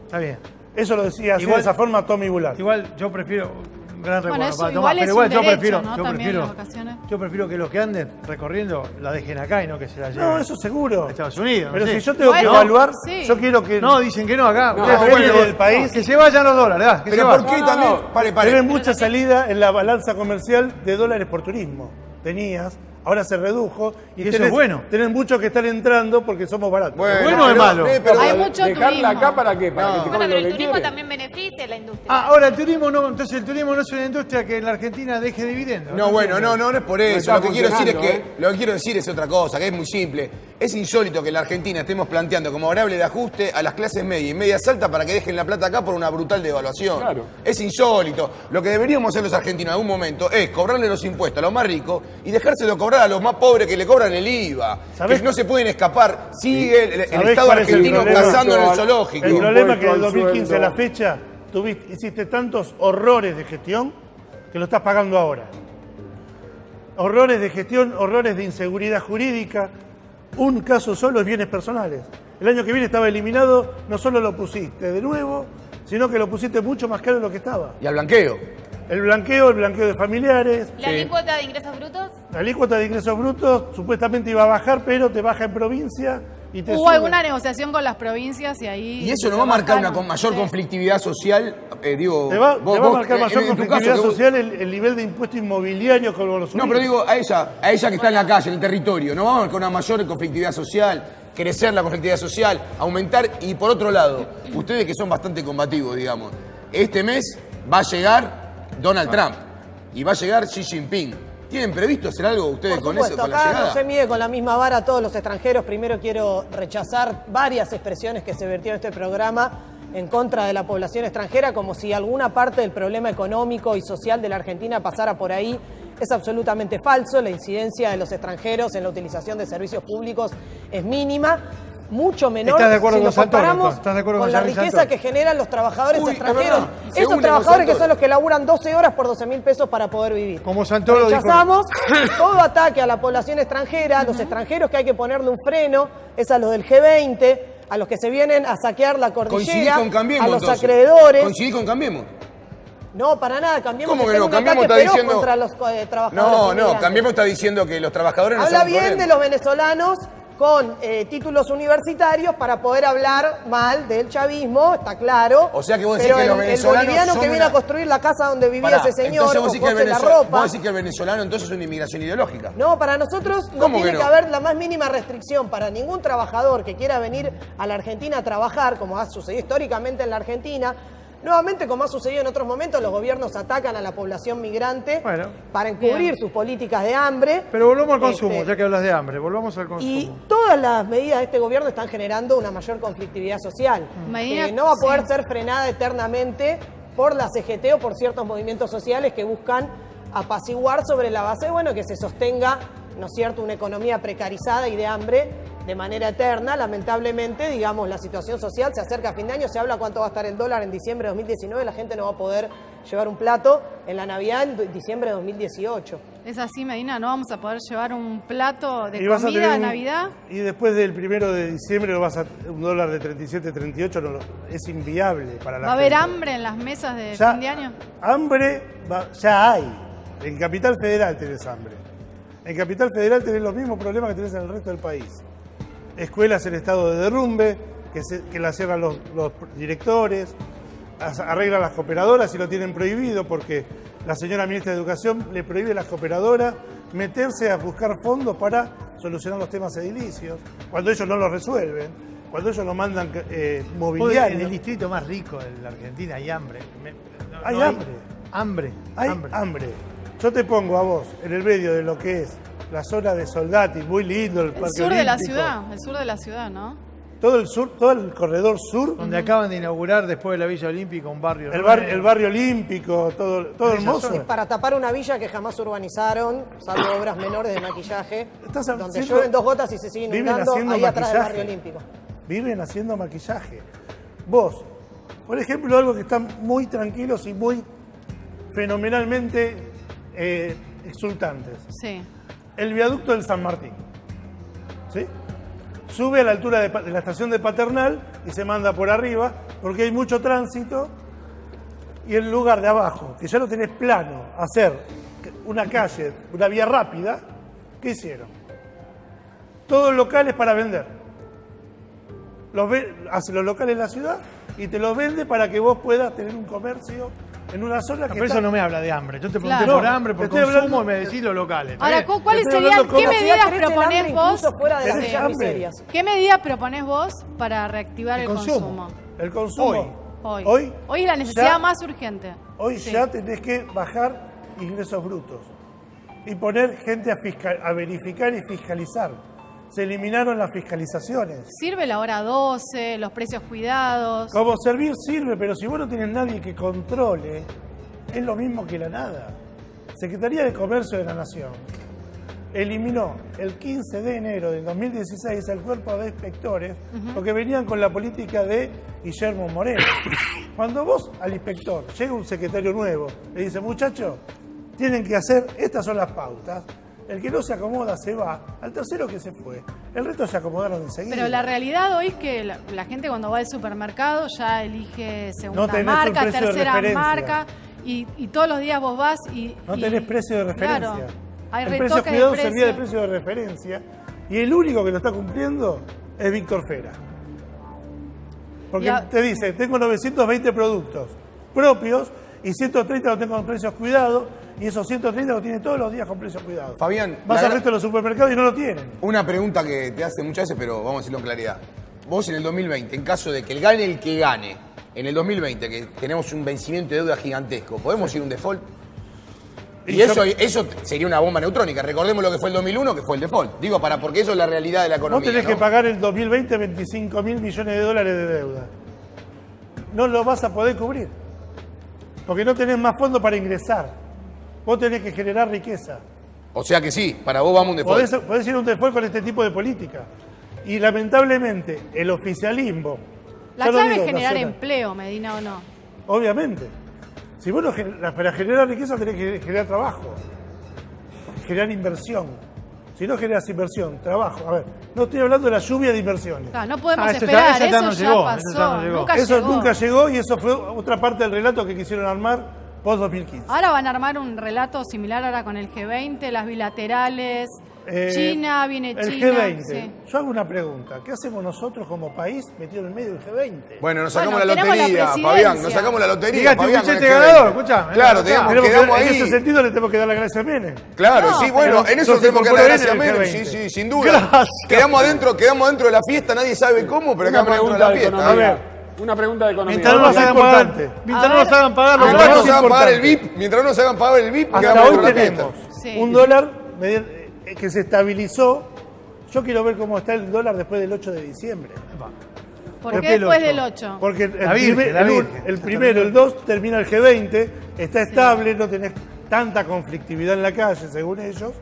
Está bien. Eso lo decía así Igual- de esa forma Tommy Bullard. Igual yo prefiero un gran Bueno, recuerdo eso para igual Tomás, es pero igual un yo derecho, prefiero, ¿no? yo También prefiero, las vacaciones. yo prefiero que los que anden recorriendo la dejen acá y no que se la lleven No, eso seguro. a Estados Unidos. Pero no sé. si yo tengo que Bueno, evaluar, sí. yo quiero que... No, dicen que no acá. No, Ustedes bueno, vienen del país. Que se vayan los dólares, que se Pero vayan. ¿por qué también? Pare. Tenés mucha salida en la balanza comercial de dólares por turismo. Tenías, ahora se redujo Y eso es bueno. Tenés muchos que están entrando porque somos baratos. ¿Bueno o es malo? pero- Hay mucho ¿Dejarla turismo. acá para qué? ¿Para que te Bueno, coman pero lo el que turismo quiere? también beneficia a la industria. Ah, ahora el turismo no, entonces el turismo no es una industria que en la Argentina deje dividendos. No, bueno, no es por eso. está Lo que quiero decir es funcionando, que lo que quiero decir es otra cosa, que es muy simple. Es insólito que en la Argentina estemos planteando como variable de ajuste a las clases media y medias altas para que dejen la plata acá por una brutal devaluación. Claro. Es insólito. Lo que deberíamos hacer los argentinos en algún momento es cobrarle los impuestos a los más ricos y dejárselo cobrar a los más pobres que le cobran el IVA. ¿Sabés? Que no se pueden escapar. Sigue el ¿Sabés Estado cuál es el argentino problema? cazando en el zoológico. El problema es que del Impuesto al 2015 a la sueldo. fecha hiciste tantos horrores de gestión que lo estás pagando ahora. Horrores de gestión, horrores de inseguridad jurídica. Un caso solo es bienes personales. El año que viene estaba eliminado, no solo lo pusiste de nuevo, sino que lo pusiste mucho más caro de lo que estaba. Y al blanqueo. el blanqueo de familiares. ¿La alícuota de ingresos brutos? La alícuota de ingresos brutos supuestamente iba a bajar, pero te baja en provincia y te Hubo sube. alguna negociación con las provincias y ahí... Y eso nos va a marcar una mayor Sí. conflictividad social, digo... Te va a vos, marcar mayor en tu conflictividad caso, que vos- social el nivel de impuesto inmobiliario con los No, pero digo, a ella que está en la calle, en el territorio, ¿no va a marcar una mayor conflictividad social, crecer la conflictividad social, aumentar? Y por otro lado, ustedes que son bastante combativos, digamos, este mes va a llegar Donald Trump y va a llegar Xi Jinping. ¿Tienen previsto hacer algo ustedes Por con supuesto, eso, con la acá llegada? no se mide con la misma vara a todos los extranjeros. Primero quiero rechazar varias expresiones que se vertieron en este programa en contra de la población extranjera, como si alguna parte del problema económico y social de la Argentina pasara por ahí. Es absolutamente falso. La incidencia de los extranjeros en la utilización de servicios públicos es mínima. Mucho menor ¿Estás de acuerdo si con lo Santoro, comparamos entonces? ¿Estás de acuerdo con con la Xavi riqueza Santoro? que generan los trabajadores Uy, es extranjeros. verdad. Esos Según trabajadores que Santoro. son los que laburan 12 horas por 12.000 pesos para poder vivir. Como Santoro dijo. Rechazamos todo ataque a la población extranjera, a los extranjeros que hay que ponerle un freno, es a los del G20, a los que se vienen a saquear la Coincidí cordillera, con Cambiemos, a los entonces. acreedores. Coincidí con Cambiemos. No, para nada, Cambiemos ¿Cómo que está no? en un Cambiemos ataque está feroz diciendo... contra los trabajadores No, inmigrantes. Cambiemos está diciendo que los trabajadores no Habla son bien de los venezolanos con títulos universitarios para poder hablar mal del chavismo, está claro. O sea que vos decís pero que los el venezolanos boliviano son que viene una- a construir la casa donde vivía Pará, ese señor, entonces con vos decís, que el la venezolano, ropa. vos decís que el venezolano entonces es una inmigración ideológica. No, para nosotros no ¿Cómo tiene que que no? haber la más mínima restricción para ningún trabajador que quiera venir a la Argentina a trabajar, como ha sucedido históricamente en la Argentina. Nuevamente, como ha sucedido en otros momentos, los gobiernos atacan a la población migrante para encubrir sus políticas de hambre. Pero volvamos al consumo, Este, ya que hablas de hambre, volvamos al consumo. Y todas las medidas de este gobierno están generando una mayor conflictividad social, Medida- que no va a poder sí. ser frenada eternamente por la CGT o por ciertos movimientos sociales que buscan apaciguar sobre la base, bueno, que se sostenga, ¿no es cierto?, una economía precarizada y de hambre de manera eterna. Lamentablemente, digamos, la situación social se acerca a fin de año, se habla cuánto va a estar el dólar en diciembre de 2019, la gente no va a poder llevar un plato en la Navidad en diciembre de 2018. Es así, Medina, ¿no vamos a poder llevar un plato de Y vas a comida tener a Navidad? Y después del 1 de diciembre vas a un dólar de 37, 38, es inviable para la ¿Va a haber gente. hambre en las mesas de Ya- fin de año? Hambre ya hay. En Capital Federal tenés hambre. En Capital Federal tenés los mismos problemas que tenés en el resto del país. Escuelas en estado de derrumbe, que las cierran los directores, arreglan las cooperadoras y lo tienen prohibido porque la señora ministra de Educación le prohíbe a las cooperadoras meterse a buscar fondos para solucionar los temas edilicios, cuando ellos no los resuelven, cuando ellos lo mandan En mobiliario. el distrito más rico de la Argentina hay hambre. Hay no hambre. Hambre. Hay hambre. Yo te pongo a vos en el medio de lo que es la zona de Soldati, muy lindo, el El Parque sur de la Olímpico. ciudad, el sur de la ciudad, ¿no? Todo el sur, todo el corredor sur. Donde acaban de inaugurar después de la Villa Olímpica un barrio. El nuevo. barrio olímpico, todo hermoso. Es para tapar una villa que jamás urbanizaron, salvo obras menores de maquillaje, donde haciendo- llueven 2 gotas y se siguen viven inundando haciendo ahí atrás del maquillaje. barrio olímpico. Viven haciendo maquillaje. Vos, por ejemplo, algo que están muy tranquilos y muy fenomenalmente exultantes. Sí. El viaducto del San Martín. ¿Sí? Sube a la altura de la estación de Paternal y se manda por arriba porque hay mucho tránsito y el lugar de abajo, que ya lo tenés plano, hacer una calle, una vía rápida, ¿qué hicieron? Todos locales para vender. Hace los locales en la ciudad y te los vende para que vos puedas tener un comercio en una zona que Pero está... eso no me habla de hambre. Yo te pregunté Claro. por hambre, por Te estoy consumo hablando- y me decís los locales. Ahora, ¿Está bien? ¿cuáles Estoy serían, hablando qué cómo- medidas Crece el proponés hambre vos? incluso fuera de las Tenés villas hambre. miserias. ¿Qué medidas proponés vos para reactivar el consumo? El consumo. Hoy. Hoy es la necesidad ya- más urgente. Hoy Sí. ya tenés que bajar ingresos brutos y poner gente a verificar y fiscalizar. Se eliminaron las fiscalizaciones. Sirve la hora 12, los precios cuidados. Como servir sirve, pero si vos no tenés nadie que controle, es lo mismo que la nada. Secretaría de Comercio de la Nación eliminó el 15 de enero del 2016 el cuerpo de inspectores porque venían con la política de Guillermo Moreno. Cuando vos al inspector llega un secretario nuevo, le dice, muchachos, tienen que hacer, estas son las pautas, el que no se acomoda se va, al tercero que se fue, el resto se acomodaron enseguida. Pero la realidad hoy es que la gente cuando va al supermercado ya elige segunda No tenés un marca, precio de tercera referencia. marca. y todos los días vos vas y... No tenés precio de referencia. Claro, hay el precio retoques cuidado de precio. servía de precio de referencia y el único que lo está cumpliendo es Víctor Fera. Porque te dice, tengo 920 productos propios y 130 lo tengo con precios cuidados y esos 130 lo tienen todos los días con precios cuidados. Fabián, vas al resto de los supermercados y no lo tienen. Una pregunta que te hace muchas veces, pero vamos a decirlo en claridad. Vos en el 2020, en caso de que gane el que gane, en el 2020, que tenemos un vencimiento de deuda gigantesco, ¿podemos ir a un default? Y eso sería una bomba neutrónica. Recordemos lo que fue el 2001, que fue el default. Digo, porque eso es la realidad de la economía. Vos tenés que pagar el 2020 25.000 millones de dólares de deuda. No lo vas a poder cubrir. Porque no tenés más fondos para ingresar. Vos tenés que generar riqueza. O sea que sí, para vos vamos a un default. Podés ir a un default con este tipo de política. Y lamentablemente, el oficialismo... La clave es generar empleo, Medina, ¿o no? Obviamente. Si vos para generar riqueza tenés que generar trabajo, generar inversión. Si no generas inversión, trabajo. A ver, no estoy hablando de la lluvia de inversiones. Claro, no podemos esperar, eso ya pasó. Eso nunca llegó y eso fue otra parte del relato que quisieron armar post-2015. Ahora van a armar un relato similar ahora con el G20, las bilaterales... China, viene China. El G20. Sí. Yo hago una pregunta. ¿Qué hacemos nosotros como país metido en medio del G20? Bueno, nos sacamos la lotería, Fabián. Nos sacamos la lotería, Fabián. Fíjate, ganador, escuchá. Claro, quedamos ahí. En ese sentido le tenemos que dar la gracia a Menem. Claro, sí, bueno, en eso tenemos que dar la gracia a Menem. Sí, sin duda. Quedamos adentro de la fiesta, nadie sabe cómo, pero quedamos adentro de la fiesta. A ver, una pregunta de economía. Mientras no nos hagan pagar, mientras no nos hagan pagar mientras no nos hagan pagar el VIP, mientras no nos hagan pagar el VIP, hasta hoy tenemos un dólar que se estabilizó. Yo quiero ver cómo está el dólar después del 8 de diciembre. ¿Por qué después del 8? Porque el primero, el 2, termina el G20, está estable, no tenés tanta conflictividad en la calle, según ellos.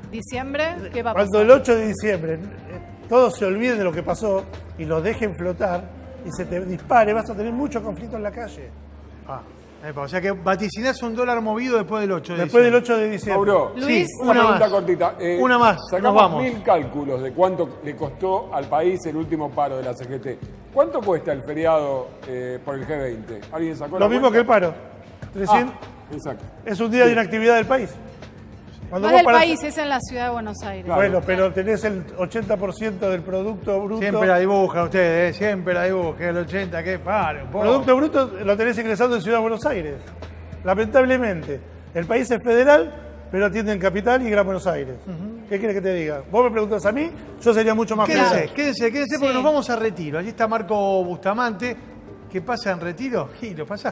¿Diciembre? ¿Qué va a pasar? Cuando el 8 de diciembre todos se olviden de lo que pasó y los dejen flotar y se te dispare, vas a tener mucho conflicto en la calle. O sea que vaticinás un dólar movido después del 8 de Después del 8 de diciembre. Mauro, Luis, una pregunta cortita. Una más, Sacamos nos vamos. 1000 cálculos de cuánto le costó al país el último paro de la CGT. ¿Cuánto cuesta el feriado por el G20? ¿Alguien sacó la Lo mismo cuenta? que el paro. 300. Exacto. Es un día de inactividad del país. No es del país, es en la ciudad de Buenos Aires. Claro. Bueno, pero tenés el 80% del Producto Bruto. Siempre la dibujan ustedes, siempre la dibujan. El 80, qué paro. Producto Bruto lo tenés ingresando en Ciudad de Buenos Aires. Lamentablemente, el país es federal, pero atiende en Capital y Gran Buenos Aires. ¿Qué quieres que te diga? Vos me preguntas a mí, yo sería mucho más federal. Quédense porque nos vamos a Retiro. Allí está Marco Bustamante. ¿Qué pasa en Retiro? Y lo pasa.